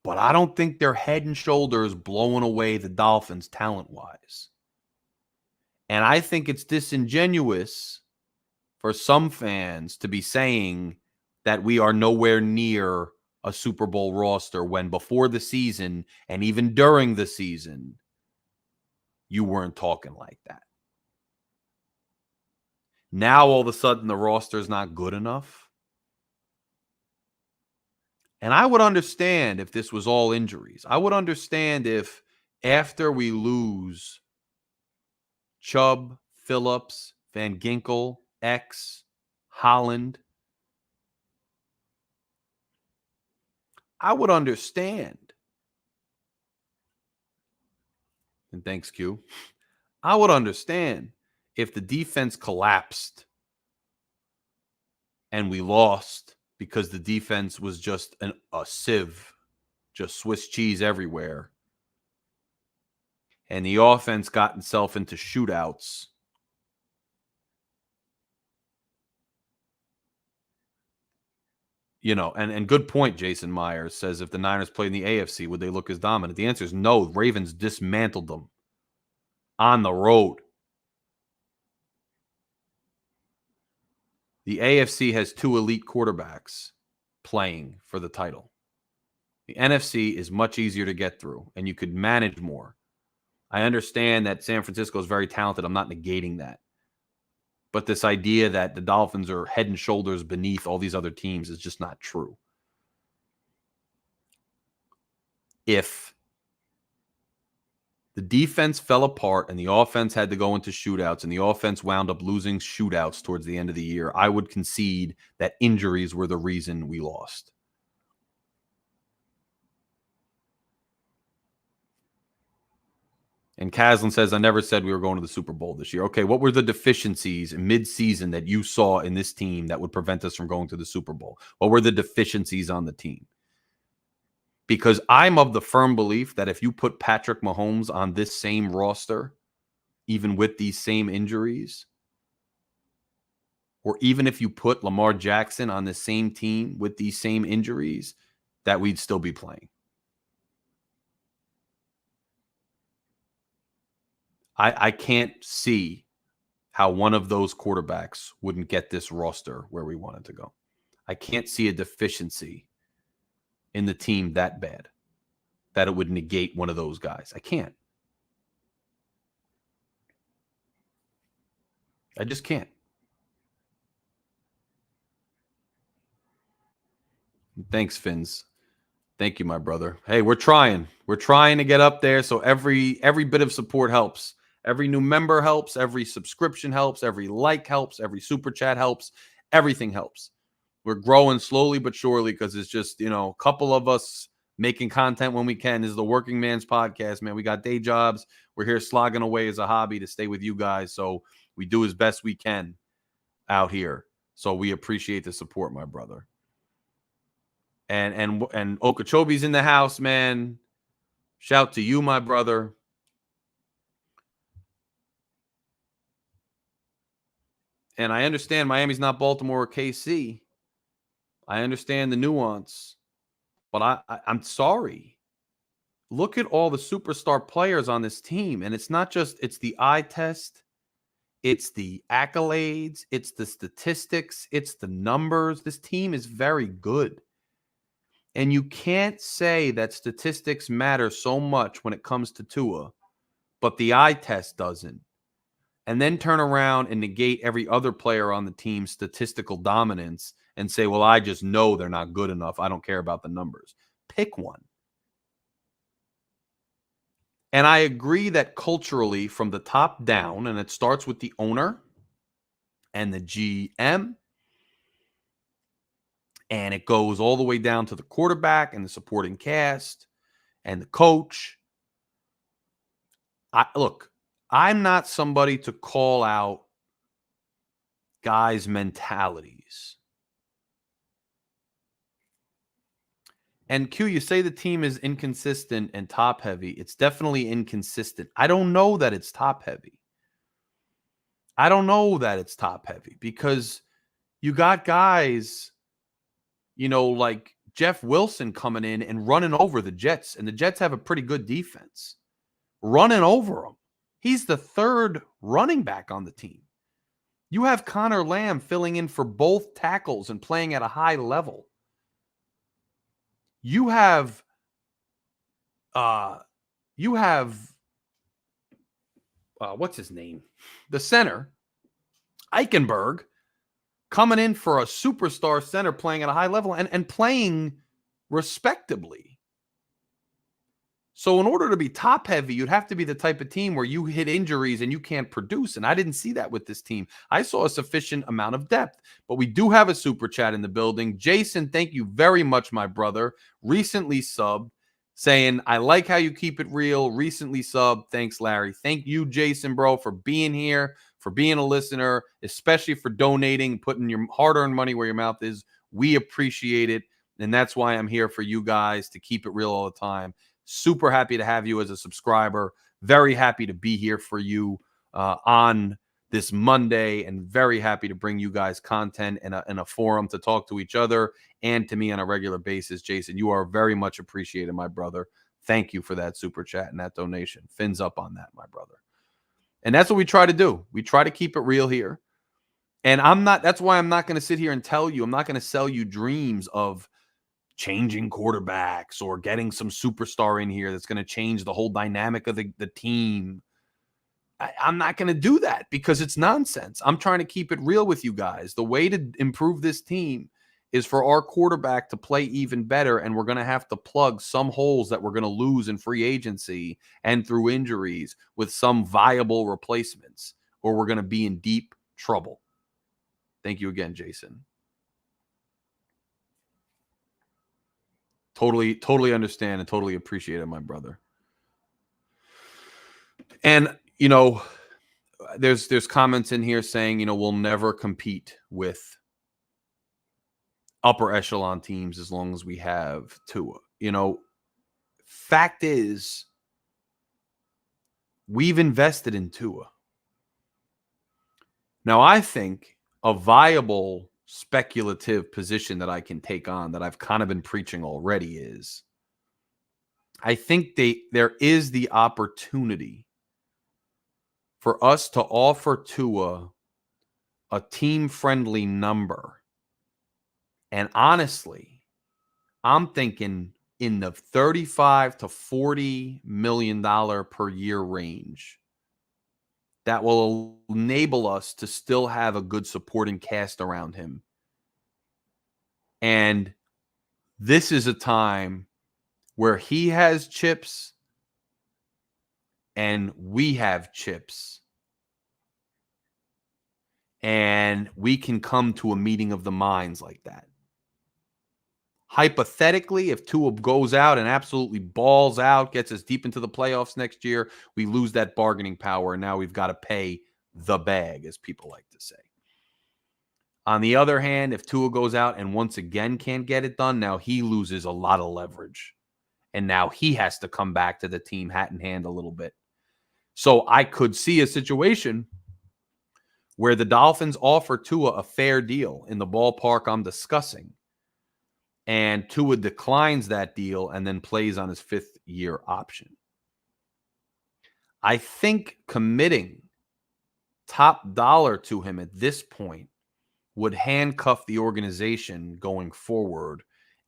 But I don't think they're head and shoulders blowing away the Dolphins talent-wise. And I think it's disingenuous for some fans to be saying that we are nowhere near a Super Bowl roster when before the season and even during the season, you weren't talking like that. Now, all of a sudden, the roster is not good enough. And I would understand if this was all injuries. I would understand if after we lose Chubb, Phillips, Van Ginkel, X, Holland, I would understand. And thanks, Q. I would understand if the defense collapsed and we lost because the defense was just a sieve, just Swiss cheese everywhere. And the offense got itself into shootouts. You know, and good point, Jason Myers says, if the Niners played in the AFC, would they look as dominant? The answer is no. Ravens dismantled them on the road. The AFC has two elite quarterbacks playing for the title. The NFC is much easier to get through, and you could manage more. I understand that San Francisco is very talented. I'm not negating that. But this idea that the Dolphins are head and shoulders beneath all these other teams is just not true. If the defense fell apart and the offense had to go into shootouts and the offense wound up losing shootouts towards the end of the year, I would concede that injuries were the reason we lost. And Caslin says, I never said we were going to the Super Bowl this year. Okay, what were the deficiencies mid-season that you saw in this team that would prevent us from going to the Super Bowl? What were the deficiencies on the team? Because I'm of the firm belief that if you put Patrick Mahomes on this same roster, even with these same injuries, or even if you put Lamar Jackson on the same team with these same injuries, that we'd still be playing. I can't see how one of those quarterbacks wouldn't get this roster where we wanted to go. I can't see a deficiency in the team that bad that it would negate one of those guys. I can't. I just can't. Thanks, Fins. Thank you, my brother. Hey, we're trying. We're trying to get up there. So every bit of support helps. Every new member helps. Every subscription helps. Every like helps. Every super chat helps. Everything helps. We're growing slowly but surely because it's just, a couple of us making content when we can. This is the working man's podcast, man. We got day jobs. We're here slogging away as a hobby to stay with you guys. So we do as best we can out here. So we appreciate the support, my brother. And Okeechobee's in the house, man. Shout to you, my brother. And I understand Miami's not Baltimore or KC. I understand the nuance, but I'm sorry. Look at all the superstar players on this team, and it's the eye test, it's the accolades, it's the statistics, it's the numbers. This team is very good. And you can't say that statistics matter so much when it comes to Tua, but the eye test doesn't. And then turn around and negate every other player on the team's statistical dominance and say, well, I just know they're not good enough. I don't care about the numbers. Pick one. And I agree that culturally, from the top down, and it starts with the owner and the GM, and it goes all the way down to the quarterback and the supporting cast and the coach. Look, I'm not somebody to call out guys' mentalities. And Q, you say the team is inconsistent and top heavy. It's definitely inconsistent. I don't know that it's top heavy. Because you got guys, like Jeff Wilson coming in and running over the Jets, and the Jets have a pretty good defense. Running over them. He's the third running back on the team. You have Connor Lamb filling in for both tackles and playing at a high level. You have what's his name? The center, Eichenberg, coming in for a superstar center playing at a high level and playing respectably. So in order to be top heavy, you'd have to be the type of team where you hit injuries and you can't produce. And I didn't see that with this team. I saw a sufficient amount of depth, but we do have a super chat in the building. Jason, thank you very much, my brother. Recently subbed, saying, I like how you keep it real. Recently subbed. Thanks, Larry. Thank you, Jason, bro, for being here, for being a listener, especially for donating, putting your hard-earned money where your mouth is. We appreciate it. And that's why I'm here for you guys, to keep it real all the time. Super happy to have you as a subscriber. Very happy to be here for you on this Monday, and very happy to bring you guys content and a forum to talk to each other and to me on a regular basis. Jason, you are very much appreciated, my brother. Thank you for that super chat and that donation. Fins up on that, my brother. And that's what we try to do. We try to keep it real here. And that's why I'm not going to sit here and tell you, I'm not going to sell you dreams of changing quarterbacks or getting some superstar in here that's going to change the whole dynamic of the team. I'm not going to do that because it's nonsense. I'm trying to keep it real with you guys. The way to improve this team is for our quarterback to play even better, and we're going to have to plug some holes that we're going to lose in free agency and through injuries with some viable replacements, or we're going to be in deep trouble. Thank you again, Jason. Totally understand and totally appreciate it, my brother. And, there's comments in here saying, we'll never compete with upper echelon teams as long as we have Tua. Fact is, we've invested in Tua. Now, I think a viable speculative position that I can take on, that I've kind of been preaching already, is I think there is the opportunity for us to offer Tua a team-friendly number. And honestly, I'm thinking in the $35 to $40 million per year range that will enable us to still have a good supporting cast around him. And this is a time where he has chips and we have chips. And we can come to a meeting of the minds like that. Hypothetically, if Tua goes out and absolutely balls out, gets us deep into the playoffs next year, we lose that bargaining power, and now we've got to pay the bag, as people like to say. On the other hand, if Tua goes out and once again can't get it done, now he loses a lot of leverage. And now he has to come back to the team hat in hand a little bit. So I could see a situation where the Dolphins offer Tua a fair deal in the ballpark I'm discussing, and Tua declines that deal and then plays on his fifth-year option. I think committing top dollar to him at this point would handcuff the organization going forward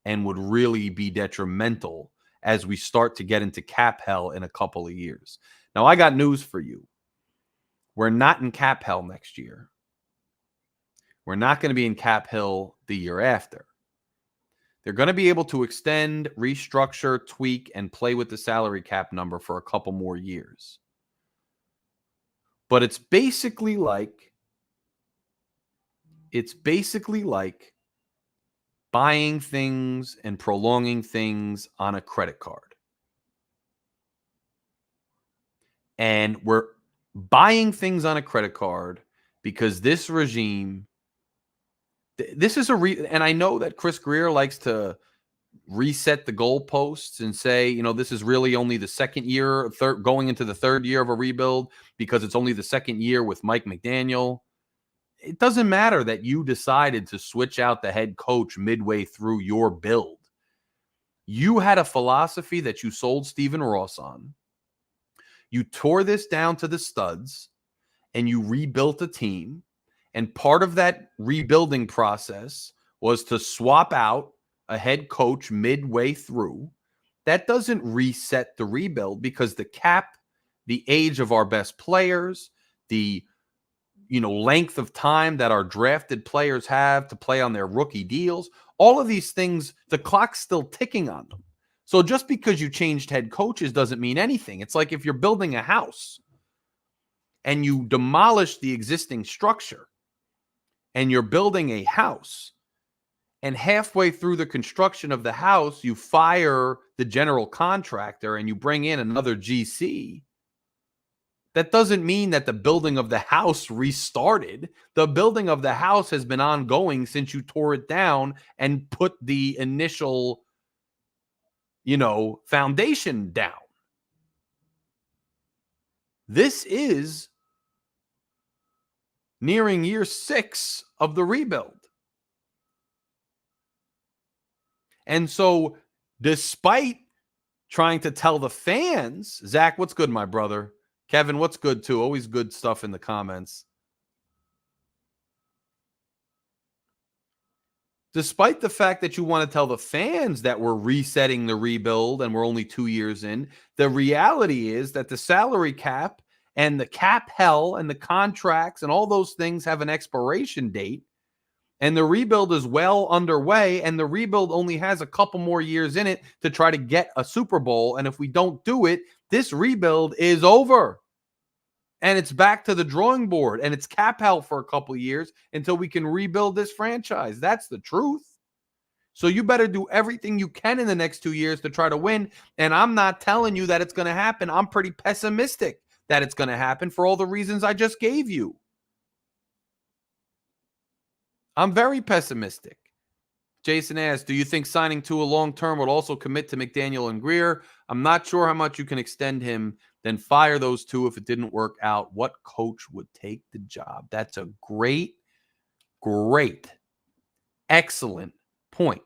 and would really be detrimental as we start to get into cap hell in a couple of years. Now, I got news for you. We're not in cap hell next year. We're not going to be in cap hell the year after. They're going to be able to extend, restructure, tweak, and play with the salary cap number for a couple more years. But it's basically like buying things and prolonging things on a credit card. And we're buying things on a credit card because this regime, this is and I know that Chris Greer likes to reset the goalposts and say, you know, this is really only the second year, going into the third year of a rebuild because it's only the second year with Mike McDaniel. It doesn't matter that you decided to switch out the head coach midway through your build. You had a philosophy that you sold Stephen Ross on. You tore this down to the studs and you rebuilt a team. And part of that rebuilding process was to swap out a head coach midway through. That doesn't reset the rebuild because the cap, the age of our best players, the length of time that our drafted players have to play on their rookie deals, all of these things, the clock's still ticking on them. So just because you changed head coaches doesn't mean anything. It's like if you're building a house and you demolish the existing structure and you're building a house, and halfway through the construction of the house, you fire the general contractor and you bring in another GC. That doesn't mean that the building of the house restarted. The building of the house has been ongoing since you tore it down and put the initial, foundation down. This is nearing year 6 of the rebuild. And so, despite trying to tell the fans, Zach, what's good, my brother? Kevin, what's good, too? Always good stuff in the comments. Despite the fact that you want to tell the fans that we're resetting the rebuild and we're only 2 years in, the reality is that the salary cap and the cap hell and the contracts and all those things have an expiration date. And the rebuild is well underway, and the rebuild only has a couple more years in it to try to get a Super Bowl. And if we don't do it, this rebuild is over. And it's back to the drawing board, and it's cap hell for a couple of years until we can rebuild this franchise. That's the truth. So you better do everything you can in the next 2 years to try to win. And I'm not telling you that it's going to happen. I'm pretty pessimistic that it's going to happen for all the reasons I just gave you. I'm very pessimistic. Jason asks, do you think signing Tua long-term would also commit to McDaniel and Greer? I'm not sure how much you can extend him, then fire those two if it didn't work out. What coach would take the job? That's a great, excellent point.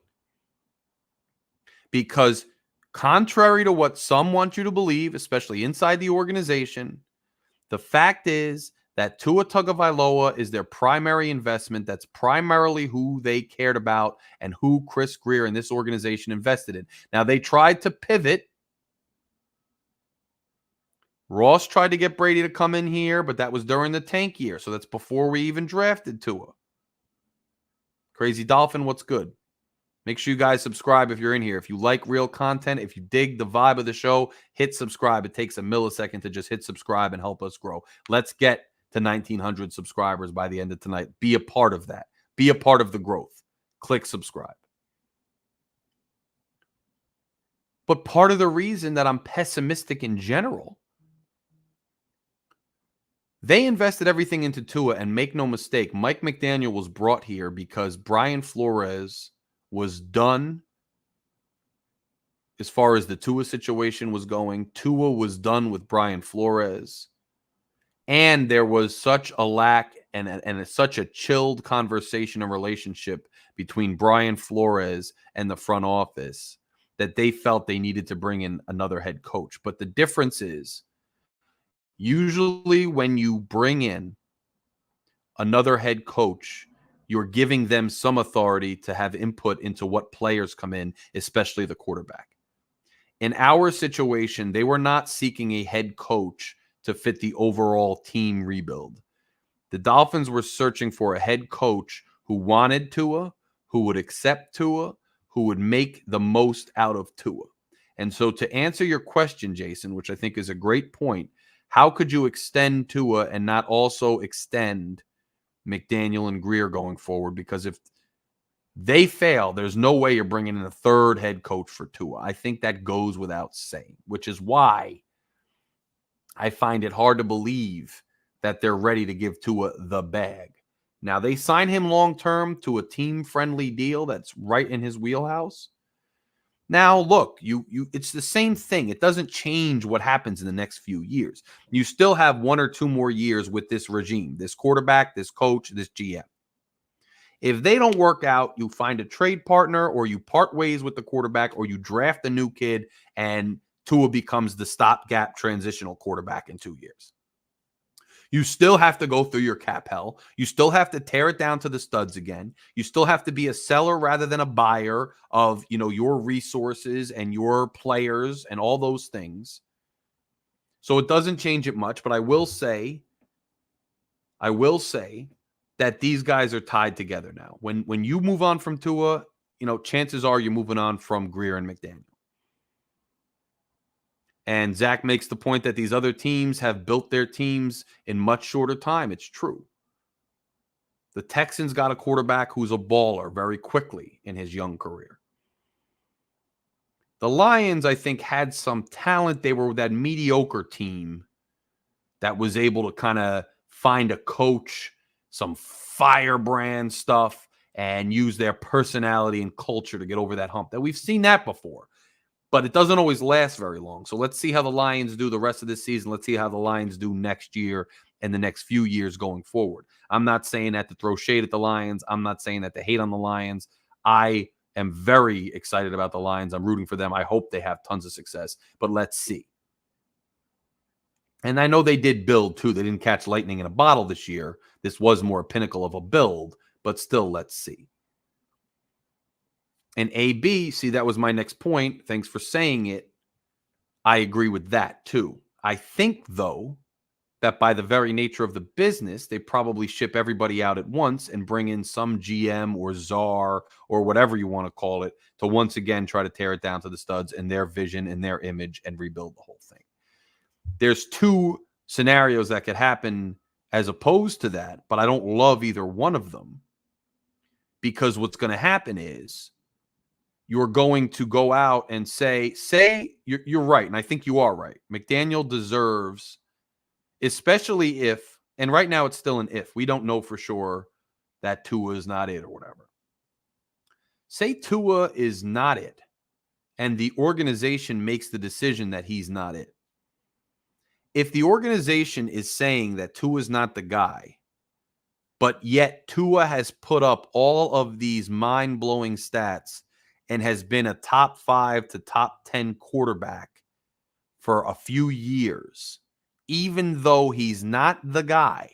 Because contrary to what some want you to believe, especially inside the organization, the fact is that Tua Tagovailoa is their primary investment. That's primarily who they cared about and who Chris Greer and this organization invested in. Now, they tried to pivot. Ross tried to get Brady to come in here, but that was during the tank year. So that's before we even drafted Tua. Crazy Dolphin, what's good? Make sure you guys subscribe if you're in here. If you like real content, if you dig the vibe of the show, hit subscribe. It takes a millisecond to just hit subscribe and help us grow. Let's get to 1,900 subscribers by the end of tonight. Be a part of that. Be a part of the growth. Click subscribe. But part of the reason that I'm pessimistic in general, they invested everything into Tua, and make no mistake, Mike McDaniel was brought here because Brian Flores was done as far as the Tua situation was going. Tua was done with Brian Flores. And there was such a lack and such a chilled conversation and relationship between Brian Flores and the front office that they felt they needed to bring in another head coach. But the difference is, usually when you bring in another head coach, you're giving them some authority to have input into what players come in, especially the quarterback. In our situation, they were not seeking a head coach to fit the overall team rebuild. The Dolphins were searching for a head coach who wanted Tua, who would accept Tua, who would make the most out of Tua. And so to answer your question, Jason, which I think is a great point, how could you extend Tua and not also extend McDaniel and Greer going forward? Because if they fail, there's no way you're bringing in a third head coach for Tua. I think that goes without saying, which is why I find it hard to believe that they're ready to give Tua the bag. Now, they sign him long-term to a team-friendly deal that's right in his wheelhouse. Now, look, it's the same thing. It doesn't change what happens in the next few years. You still have 1 or 2 more years with this regime, this quarterback, this coach, this GM. If they don't work out, you find a trade partner, or you part ways with the quarterback, or you draft a new kid and Tua becomes the stopgap transitional quarterback in 2 years. You still have to go through your cap hell. You still have to tear it down to the studs again. You still have to be a seller rather than a buyer of, your resources and your players and all those things. So it doesn't change it much, but I will say that these guys are tied together now. When you move on from Tua, chances are you're moving on from Greer and McDaniel. And Zach makes the point that these other teams have built their teams in much shorter time. It's true. The Texans got a quarterback who's a baller very quickly in his young career. The Lions, I think, had some talent. They were that mediocre team that was able to kind of find a coach, some firebrand stuff, and use their personality and culture to get over that hump. That we've seen that before. But it doesn't always last very long. So let's see how the Lions do the rest of this season. Let's see how the Lions do next year and the next few years going forward. I'm not saying that to throw shade at the Lions. I'm not saying that to hate on the Lions. I am very excited about the Lions. I'm rooting for them. I hope they have tons of success. But let's see. And I know they did build, too. They didn't catch lightning in a bottle this year. This was more a pinnacle of a build. But still, let's see. And AB, see, that was my next point. Thanks for saying it. I agree with that, too. I think, though, that by the very nature of the business, they probably ship everybody out at once and bring in some GM or czar or whatever you want to call it to once again try to tear it down to the studs and their vision and their image and rebuild the whole thing. There's 2 scenarios that could happen as opposed to that, but I don't love either one of them, because what's going to happen is you're going to go out and say you're right, and I think you are right. McDaniel deserves, especially if, and right now it's still an if. We don't know for sure that Tua is not it or whatever. Say Tua is not it, and the organization makes the decision that he's not it. If the organization is saying that Tua is not the guy, but yet Tua has put up all of these mind-blowing stats and has been a top 5 to top 10 quarterback for a few years, even though he's not the guy,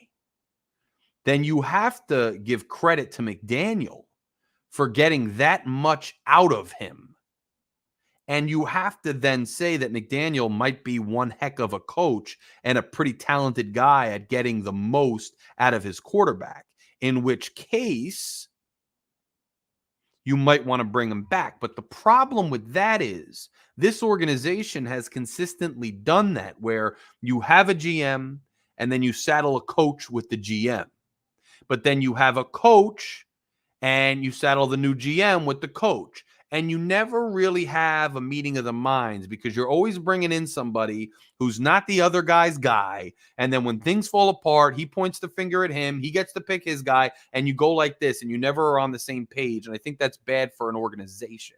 then you have to give credit to McDaniel for getting that much out of him. And you have to then say that McDaniel might be one heck of a coach and a pretty talented guy at getting the most out of his quarterback, in which case you might want to bring him back. But the problem with that is this organization has consistently done that, where you have a GM and then you saddle a coach with the GM. But then you have a coach and you saddle the new GM with the coach. And you never really have a meeting of the minds, because you're always bringing in somebody who's not the other guy's guy. And then when things fall apart, he points the finger at him. He gets to pick his guy, and you go like this, and you never are on the same page. And I think that's bad for an organization.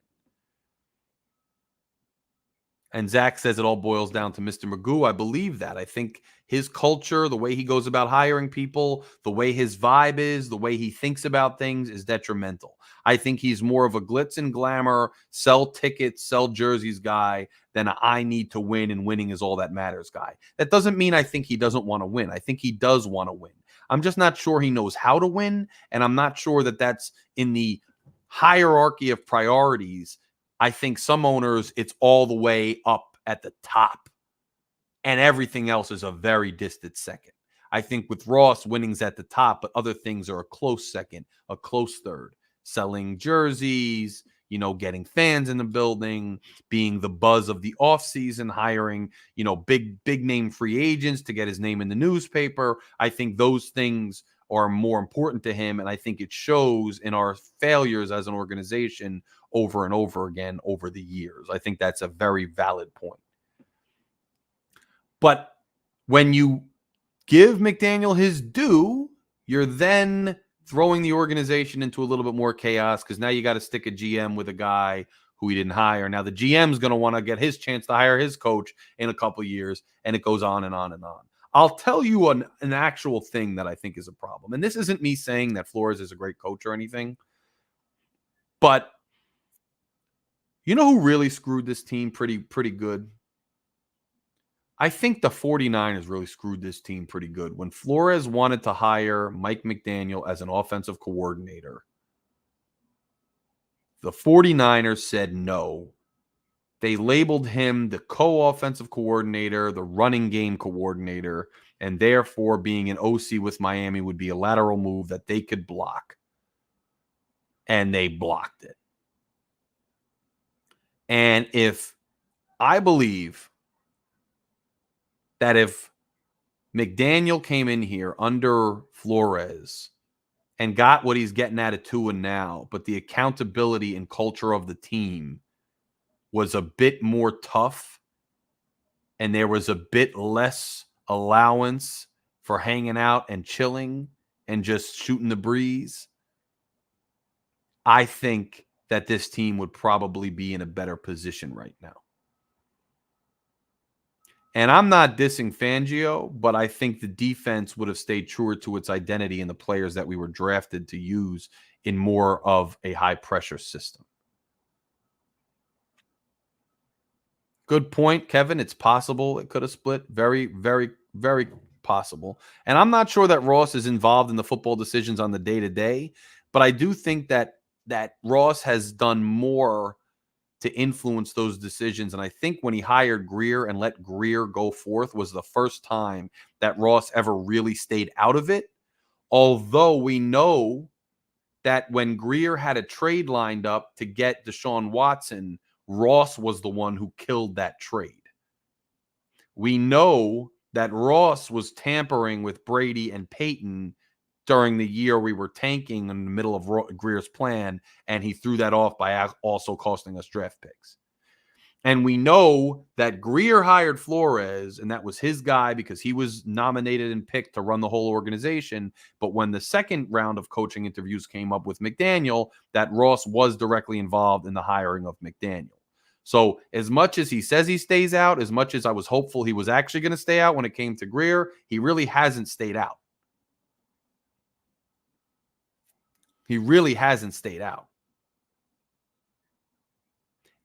And Zach says it all boils down to Mr. Magoo. I believe that. I think his culture, the way he goes about hiring people, the way his vibe is, the way he thinks about things is detrimental. I think he's more of a glitz and glamour, sell tickets, sell jerseys guy than a I need to win and winning is all that matters guy. That doesn't mean I think he doesn't want to win. I think he does want to win. I'm just not sure he knows how to win, and I'm not sure that that's in the hierarchy of priorities. I think some owners, it's all the way up at the top, and everything else is a very distant second. I think with Ross, winning's at the top, but other things are a close second, a close third. Selling jerseys, getting fans in the building, being the buzz of the offseason, hiring, big name free agents to get his name in the newspaper. I think those things are more important to him, and I think it shows in our failures as an organization over and over again over the years. I think that's a very valid point. But when you give McDaniel his due, you're then throwing the organization into a little bit more chaos, because now you got to stick a GM with a guy who he didn't hire. Now the GM's going to want to get his chance to hire his coach in a couple of years, and it goes on and on and on. I'll tell you an actual thing that I think is a problem. And this isn't me saying that Flores is a great coach or anything, but you know who really screwed this team pretty good? I think the 49ers really screwed this team pretty good. When Flores wanted to hire Mike McDaniel as an offensive coordinator, the 49ers said no. They labeled him the co-offensive coordinator, the running game coordinator, and therefore being an OC with Miami would be a lateral move that they could block. And they blocked it. And I believe that if McDaniel came in here under Flores and got what he's getting at 2 and now, but the accountability and culture of the team was a bit more tough, and there was a bit less allowance for hanging out and chilling and just shooting the breeze, I think that this team would probably be in a better position right now. And I'm not dissing Fangio, but I think the defense would have stayed truer to its identity and the players that we were drafted to use in more of a high-pressure system. Good point, Kevin. It's possible it could have split. Very, very, very possible. And I'm not sure that Ross is involved in the football decisions on the day-to-day, but I do think that Ross has done more to influence those decisions. And I think when he hired Greer and let Greer go forth was the first time that Ross ever really stayed out of it. Although we know that when Greer had a trade lined up to get Deshaun Watson, Ross was the one who killed that trade. We know that Ross was tampering with Brady and Peyton during the year we were tanking in the middle of Greer's plan, and he threw that off by also costing us draft picks. And we know that Greer hired Flores, and that was his guy because he was nominated and picked to run the whole organization. But when the second round of coaching interviews came up with McDaniel, that Ross was directly involved in the hiring of McDaniel. So as much as he says he stays out, as much as I was hopeful he was actually going to stay out when it came to Greer, he really hasn't stayed out. He really hasn't stayed out.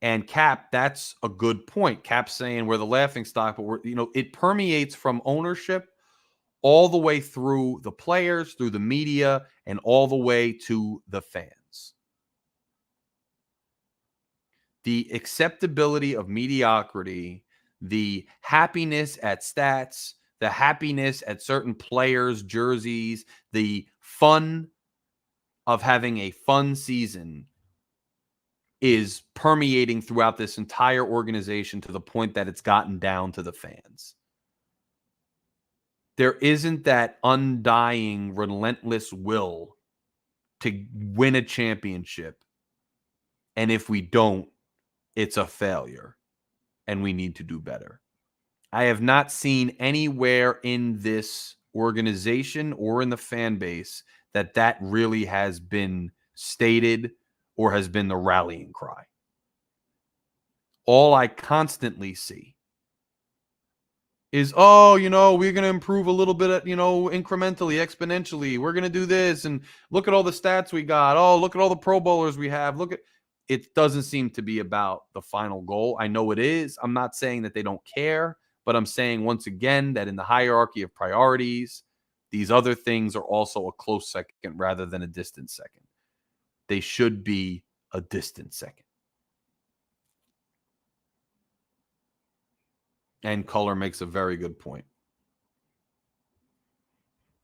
And Cap, that's a good point. Cap's saying we're the laughing stock, but it permeates from ownership all the way through the players, through the media, and all the way to the fans. The acceptability of mediocrity, the happiness at stats, the happiness at certain players' jerseys, the fun of having a fun season is permeating throughout this entire organization to the point that it's gotten down to the fans. There isn't that undying, relentless will to win a championship. And if we don't, it's a failure and we need to do better. I have not seen anywhere in this organization or in the fan base that really has been stated or has been the rallying cry. All I constantly see is, oh, we're going to improve a little bit, incrementally, exponentially. We're going to do this, and look at all the stats we got. Oh, look at all the Pro Bowlers we have. It doesn't seem to be about the final goal. I know it is. I'm not saying that they don't care, but I'm saying once again that in the hierarchy of priorities, these other things are also a close second rather than a distant second. They should be a distant second. And Color makes a very good point.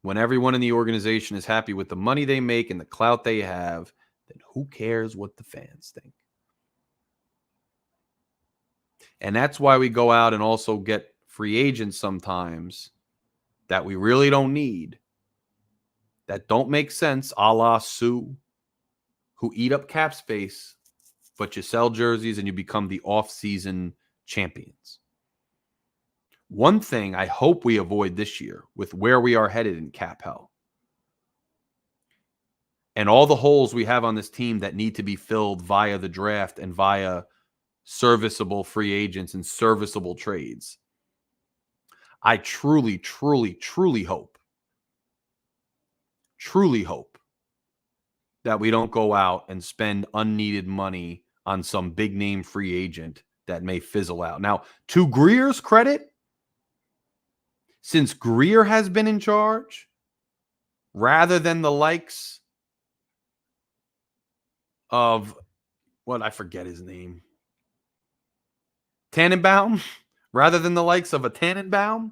When everyone in the organization is happy with the money they make and the clout they have, then who cares what the fans think? And that's why we go out and also get free agents sometimes that we really don't need, that don't make sense, a la Sue, who eat up cap space, but you sell jerseys and you become the off-season champions. One thing I hope we avoid this year with where we are headed in cap hell and all the holes we have on this team that need to be filled via the draft and via serviceable free agents and serviceable trades. I truly hope that we don't go out and spend unneeded money on some big name free agent that may fizzle out. Now, to Greer's credit, since Greer has been in charge, rather than the likes of, I forget his name, Tannenbaum, rather than the likes of a Tannenbaum,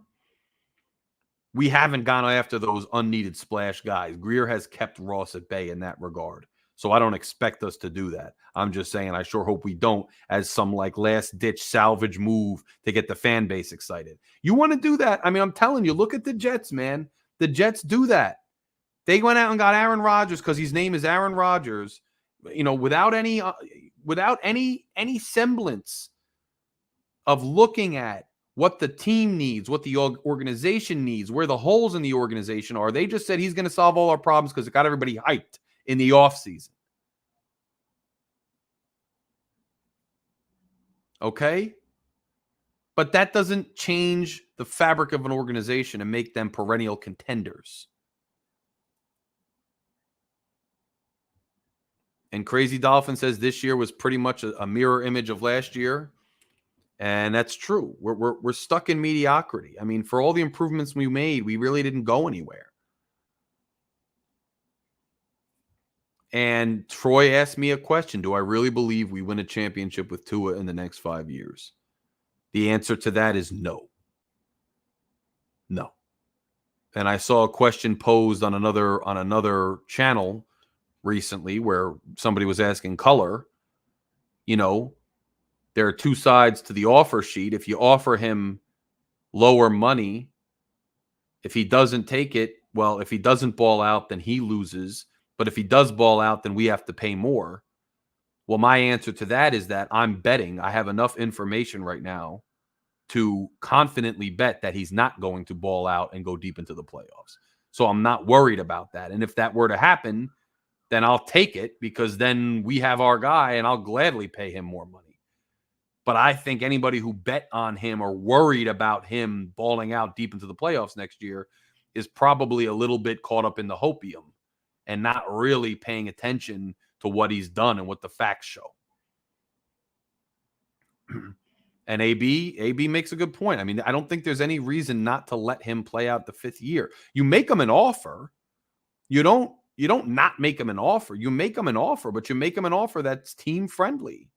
we haven't gone after those unneeded splash guys. Greer has kept Ross at bay in that regard. So I don't expect us to do that. I'm just saying I sure hope we don't, as some last-ditch salvage move to get the fan base excited. You want to do that? I mean, I'm telling you, look at the Jets, man. The Jets do that. They went out and got Aaron Rodgers because his name is Aaron Rodgers, without any semblance of looking at what the team needs, what the organization needs, where the holes in the organization are. They just said he's going to solve all our problems because it got everybody hyped in the offseason. Okay? But that doesn't change the fabric of an organization and make them perennial contenders. And Crazy Dolphin says this year was pretty much a mirror image of last year. And that's true. We're stuck in mediocrity. I mean, for all the improvements we made, we really didn't go anywhere. And Troy asked me a question. Do I really believe we win a championship with Tua in the next 5 years? The answer to that is no. No. And I saw a question posed on another channel recently where somebody was asking Color, there are two sides to the offer sheet. If you offer him lower money, if he doesn't take it, well, if he doesn't ball out, then he loses. But if he does ball out, then we have to pay more. Well, my answer to that is that I'm betting I have enough information right now to confidently bet that he's not going to ball out and go deep into the playoffs. So I'm not worried about that. And if that were to happen, then I'll take it because then we have our guy and I'll gladly pay him more money. But I think anybody who bet on him or worried about him balling out deep into the playoffs next year is probably a little bit caught up in the hopium and not really paying attention to what he's done and what the facts show. And AB makes a good point. I mean, I don't think there's any reason not to let him play out the 5th year. You make him an offer. You don't not make him an offer. You make him an offer, but you make him an offer that's team friendly.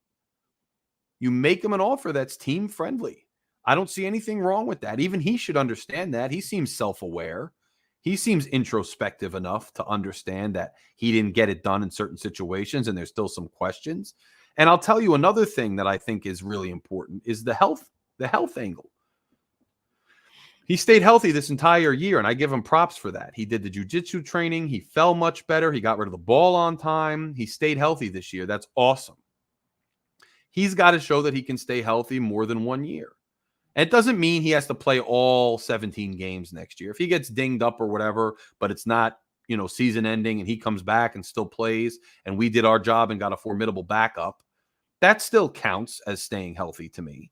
You make him an offer that's team friendly. I don't see anything wrong with that. Even he should understand that. He seems self-aware. He seems introspective enough to understand that he didn't get it done in certain situations and there's still some questions. And I'll tell you another thing that I think is really important is the health angle. He stayed healthy this entire year, and I give him props for that. He did the jiu-jitsu training. He fell much better. He got rid of the ball on time. He stayed healthy this year. That's awesome. He's got to show that he can stay healthy more than 1 year. And it doesn't mean he has to play all 17 games next year. If he gets dinged up or whatever, but it's not, season ending and he comes back and still plays and we did our job and got a formidable backup, that still counts as staying healthy to me.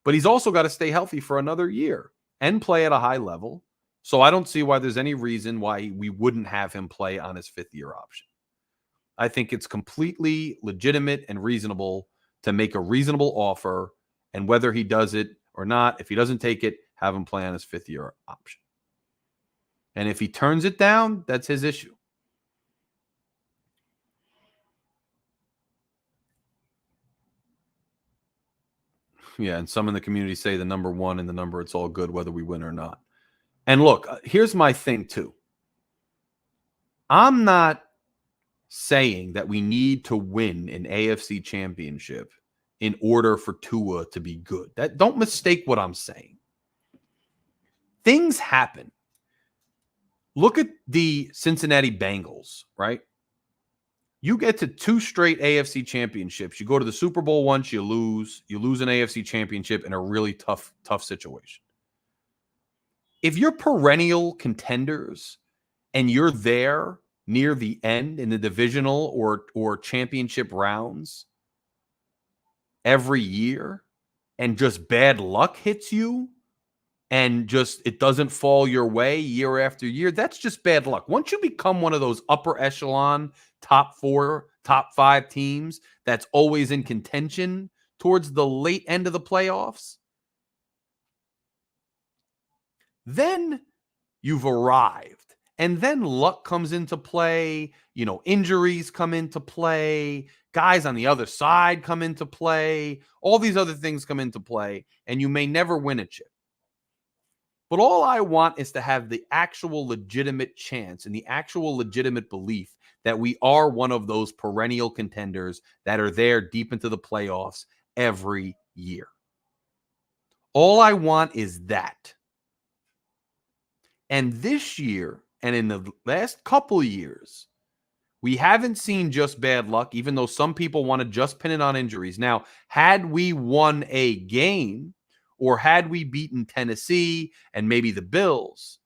But he's also got to stay healthy for another year and play at a high level. So I don't see why there's any reason why we wouldn't have him play on his 5th-year option. I think it's completely legitimate and reasonable to make a reasonable offer, and whether he does it or not, if he doesn't take it, have him play on his 5th-year option. And if he turns it down, that's his issue. Yeah, and some in the community say the number 1 and the number it's all good whether we win or not. And look, here's my thing too. I'm not saying that we need to win an AFC championship in order for Tua to be good. Don't mistake what I'm saying. Things happen. Look at the Cincinnati Bengals, right? You get to 2 straight AFC championships. You go to the Super Bowl once, you lose. You lose an AFC championship in a really tough situation. If you're perennial contenders and you're there near the end in the divisional or championship rounds every year and just bad luck hits you, and just it doesn't fall your way year after year, that's just bad luck. Once you become one of those upper echelon, top 4, top 5 teams that's always in contention towards the late end of the playoffs, then you've arrived. And then luck comes into play, injuries come into play, guys on the other side come into play, all these other things come into play, and you may never win a chip. But all I want is to have the actual legitimate chance and the actual legitimate belief that we are one of those perennial contenders that are there deep into the playoffs every year. All I want is that. And this year, and in the last couple of years, we haven't seen just bad luck, even though some people want to just pin it on injuries. Now, had we won a game, or had we beaten Tennessee and maybe the Bills,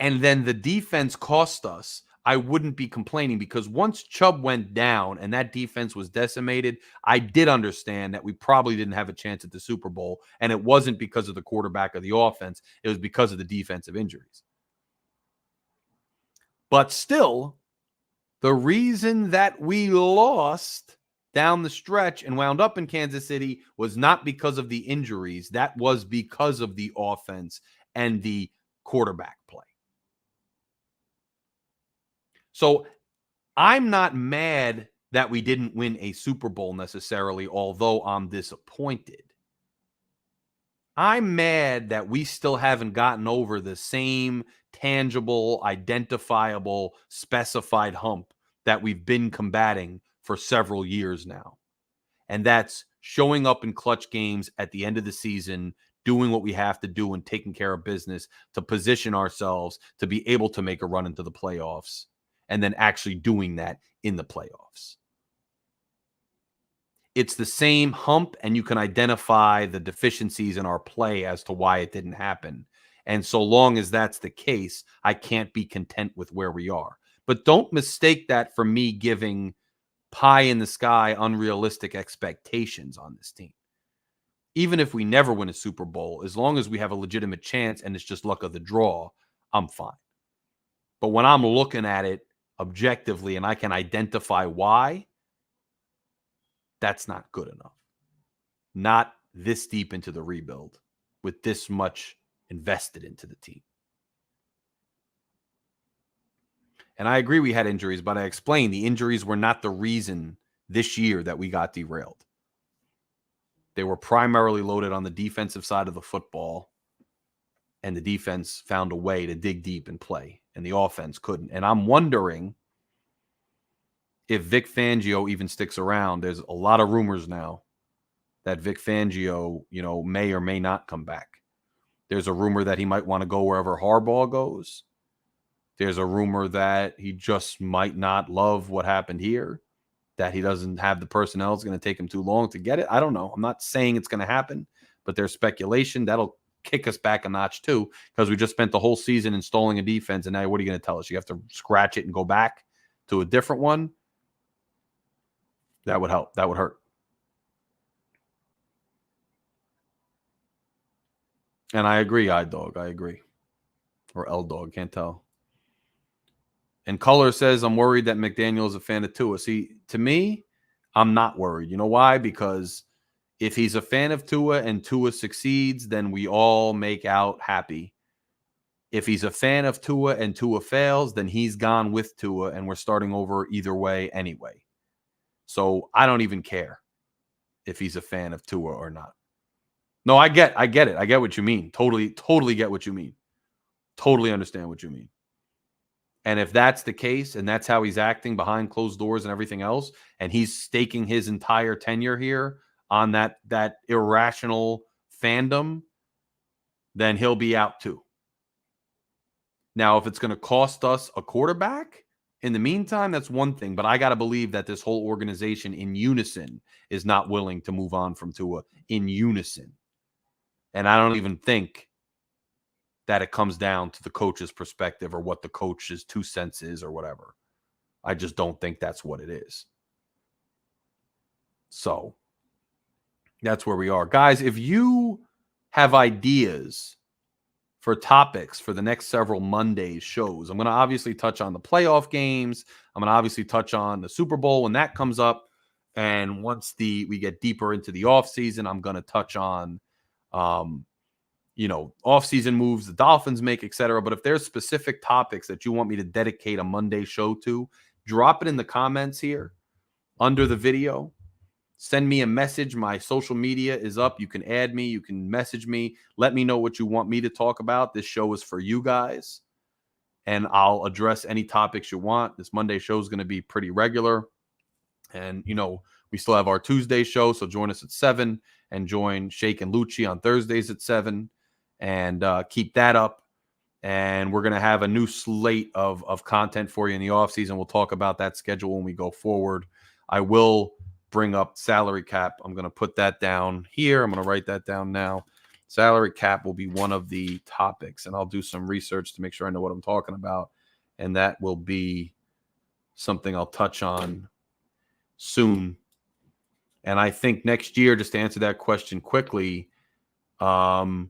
and then the defense cost us, I wouldn't be complaining, because once Chubb went down and that defense was decimated, I did understand that we probably didn't have a chance at the Super Bowl, and it wasn't because of the quarterback or the offense. It was because of the defensive injuries. But still, the reason that we lost down the stretch and wound up in Kansas City was not because of the injuries. That was because of the offense and the quarterback play. So I'm not mad that we didn't win a Super Bowl necessarily, although I'm disappointed. I'm mad that we still haven't gotten over the same tangible, identifiable, specified hump that we've been combating for several years now. And that's showing up in clutch games at the end of the season, doing what we have to do and taking care of business to position ourselves to be able to make a run into the playoffs, and then actually doing that in the playoffs. It's the same hump, and you can identify the deficiencies in our play as to why it didn't happen. And so long as that's the case, I can't be content with where we are. But don't mistake that for me giving pie in the sky, unrealistic expectations on this team. Even if we never win a Super Bowl, as long as we have a legitimate chance and it's just luck of the draw, I'm fine. But when I'm looking at it objectively and I can identify why, that's not good enough. Not this deep into the rebuild with this much invested into the team. And I agree we had injuries, but I explained the injuries were not the reason this year that we got derailed. They were primarily loaded on the defensive side of the football, and the defense found a way to dig deep and play, and the offense couldn't. And I'm wondering if Vic Fangio even sticks around. There's a lot of rumors now that Vic Fangio, may or may not come back. There's a rumor that he might want to go wherever Harbaugh goes. There's a rumor that he just might not love what happened here, that he doesn't have the personnel. It's going to take him too long to get it. I don't know. I'm not saying it's going to happen, but there's speculation that'll kick us back a notch too, because we just spent the whole season installing a defense, and now what are you going to tell us? You have to scratch it and go back to a different one? That would help. That would hurt. And I agree, iDog. I agree. Or L-Dog, can't tell. And Color says, I'm worried that McDaniel is a fan of Tua. See, to me, I'm not worried. You know why? Because if he's a fan of Tua and Tua succeeds, then we all make out happy. If he's a fan of Tua and Tua fails, then he's gone with Tua and we're starting over either way anyway. So I don't even care if he's a fan of Tua or not. No, I get it. I get what you mean. Totally get what you mean. Totally understand what you mean. And if that's the case, and that's how he's acting behind closed doors and everything else, and he's staking his entire tenure here on that irrational fandom, then he'll be out too. Now, if it's going to cost us a quarterback in the meantime, that's one thing. But I got to believe that this whole organization in unison is not willing to move on from Tua in unison. And I don't even think that it comes down to the coach's perspective or what the coach's 2 cents is or whatever. I just don't think that's what it is. So that's where we are. Guys, if you have ideas for topics for the next several Mondays shows, I'm going to obviously touch on the playoff games. I'm going to obviously touch on the Super Bowl when that comes up. And once we get deeper into the offseason, I'm going to touch on off-season moves the Dolphins make, etc. But if there's specific topics that you want me to dedicate a Monday show to, drop it in the comments here under the video. Send me a message. My social media is up. You can add me. You can message me. Let me know what you want me to talk about. This show is for you guys, and I'll address any topics you want. This Monday show is going to be pretty regular. And, we still have our Tuesday show, so join us at 7 and join Shake and Lucci on Thursdays at 7. And keep that up. And we're going to have a new slate of content for you in the offseason. We'll talk about that schedule when we go forward. I will bring up salary cap. I'm going to put that down here. I'm going to write that down now. Salary cap will be one of the topics, and I'll do some research to make sure I know what I'm talking about. And that will be something I'll touch on soon. And I think next year, just to answer that question quickly, Troy,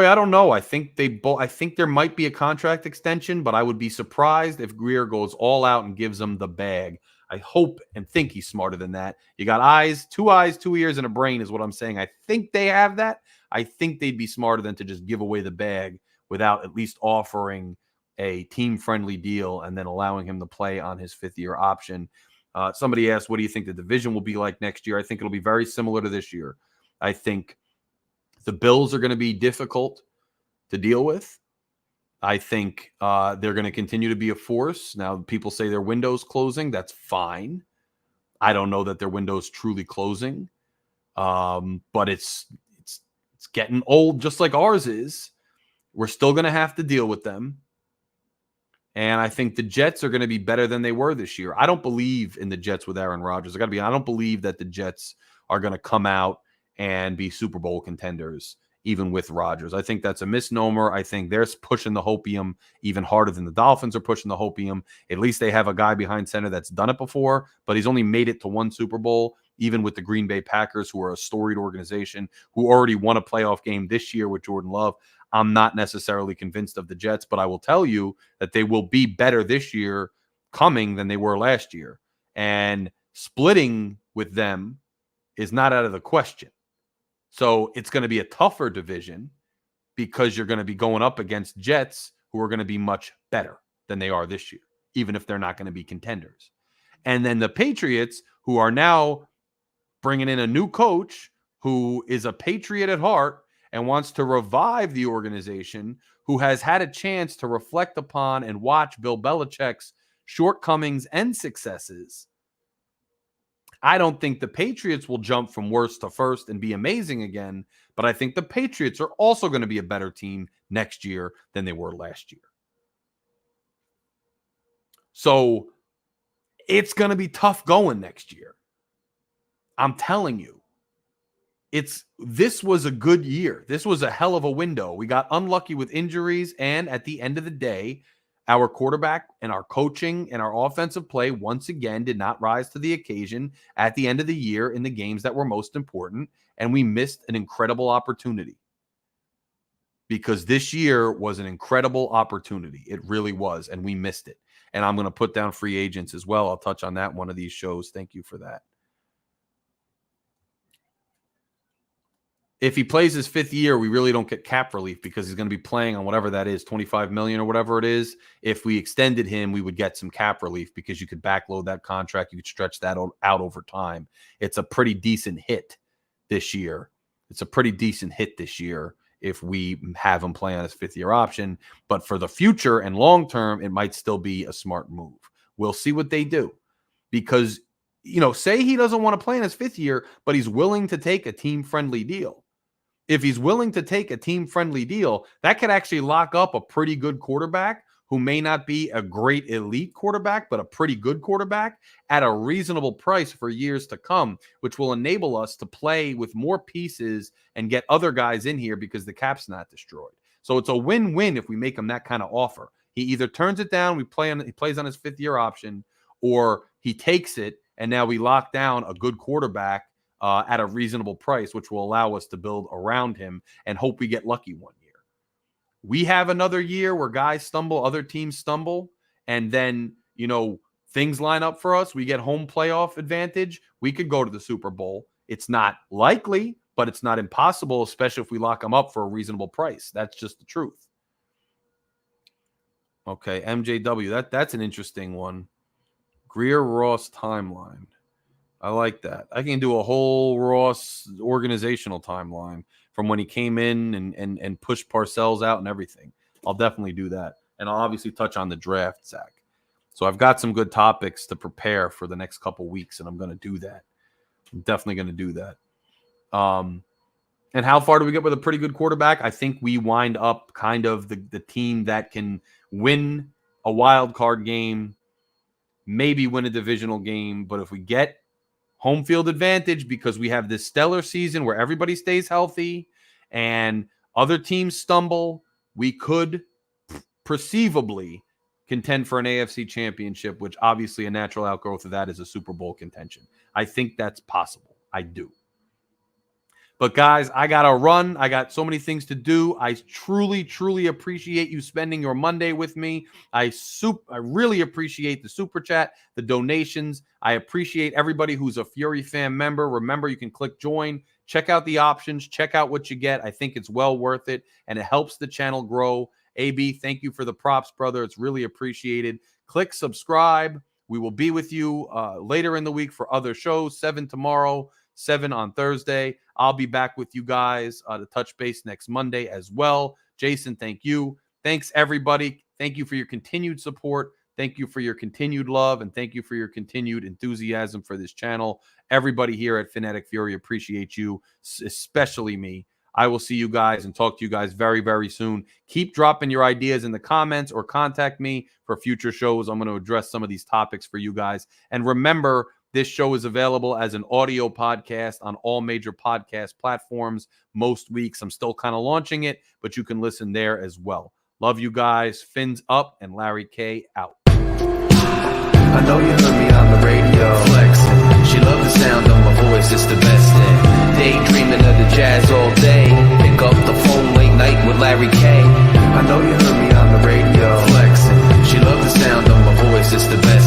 I don't know. I think there might be a contract extension, but I would be surprised if Greer goes all out and gives them the bag. I hope and think he's smarter than that. You got eyes, 2 ears, and a brain is what I'm saying. I think they have that. I think they'd be smarter than to just give away the bag without at least offering a team-friendly deal and then allowing him to play on his 5th-year option. Somebody asked, what do you think the division will be like next year? I think it'll be very similar to this year. I think the Bills are going to be difficult to deal with. I think they're going to continue to be a force. Now, people say their window's closing. That's fine. I don't know that their window's truly closing. But it's getting old, just like ours is. We're still going to have to deal with them. And I think the Jets are going to be better than they were this year. I don't believe in the Jets with Aaron Rodgers. I don't believe that the Jets are going to come out and be Super Bowl contenders, even with Rodgers. I think that's a misnomer. I think they're pushing the hopium even harder than the Dolphins are pushing the hopium. At least they have a guy behind center that's done it before, but he's only made it to 1 Super Bowl, even with the Green Bay Packers, who are a storied organization, who already won a playoff game this year with Jordan Love. I'm not necessarily convinced of the Jets, but I will tell you that they will be better this year coming than they were last year. And splitting with them is not out of the question. So it's going to be a tougher division because you're going to be going up against Jets who are going to be much better than they are this year, even if they're not going to be contenders. And then the Patriots, who are now bringing in a new coach who is a Patriot at heart and wants to revive the organization, who has had a chance to reflect upon and watch Bill Belichick's shortcomings and successes, I don't think the Patriots will jump from worst to first and be amazing again, but I think the Patriots are also going to be a better team next year than they were last year. So it's going to be tough going next year. I'm telling you. This was a good year. This was a hell of a window. We got unlucky with injuries, and at the end of the day, our quarterback and our coaching and our offensive play once again did not rise to the occasion at the end of the year in the games that were most important, and we missed an incredible opportunity. Because this year was an incredible opportunity. It really was, and we missed it. And I'm going to put down free agents as well. I'll touch on that one of these shows. Thank you for that. If he plays his 5th year, we really don't get cap relief because he's going to be playing on whatever that is, $25 million or whatever it is. If we extended him, we would get some cap relief because you could backload that contract. You could stretch that out over time. It's a pretty decent hit this year. If we have him play on his 5th year option. But for the future and long term, it might still be a smart move. We'll see what they do. Because, say he doesn't want to play in his 5th year, but he's willing to take a team-friendly deal. If he's willing to take a team-friendly deal, that could actually lock up a pretty good quarterback who may not be a great elite quarterback, but a pretty good quarterback at a reasonable price for years to come, which will enable us to play with more pieces and get other guys in here because the cap's not destroyed. So it's a win-win if we make him that kind of offer. He either turns it down, he plays on his 5th year option, or he takes it, and now we lock down a good quarterback at a reasonable price, which will allow us to build around him and hope we get lucky one year. We have another year where guys stumble, other teams stumble, and then, things line up for us. We get home playoff advantage. We could go to the Super Bowl. It's not likely, but it's not impossible, especially if we lock them up for a reasonable price. That's just the truth. Okay, MJW, that's an interesting one. Greer Ross timeline. I like that. I can do a whole Ross organizational timeline from when he came in and pushed Parcells out and everything. I'll definitely do that. And I'll obviously touch on the draft, Zach. So I've got some good topics to prepare for the next couple weeks, and I'm going to do that. I'm definitely going to do that. And how far do we get with a pretty good quarterback? I think we wind up kind of the team that can win a wild card game, maybe win a divisional game. But if we get home field advantage because we have this stellar season where everybody stays healthy and other teams stumble, we could perceivably contend for an AFC championship, which obviously a natural outgrowth of that is a Super Bowl contention. I think that's possible. I do. But guys, I got to run. I got so many things to do. I truly, truly appreciate you spending your Monday with me. I really appreciate the super chat, the donations. I appreciate everybody who's a Fury Fan member. Remember, you can click join, check out the options, check out what you get. I think it's well worth it, and it helps the channel grow. AB, thank you for the props, brother. It's really appreciated. Click subscribe. We will be with you later in the week for other shows, 7 tomorrow, 7 on Thursday. I'll be back with you guys to touch base next Monday as well. Jason, thank you. Thanks, everybody. Thank you for your continued support. Thank you for your continued love, and thank you for your continued enthusiasm for this channel. Everybody here at Phin-Addict Fury appreciate you, especially me. I will see you guys and talk to you guys very, very soon. Keep dropping your ideas in the comments or contact me for future shows. I'm going to address some of these topics for you guys. And remember, this show is available as an audio podcast on all major podcast platforms most weeks. I'm still kind of launching it, but you can listen there as well. Love you guys. Fins up and Larry K out. I know you heard me on the radio flexing. She loved the sound of my voice, it's the best thing. Daydreaming of the jazz all day. Pick up the phone late night with Larry K. I know you heard me on the radio flexing. She loved the sound of my voice, it's the best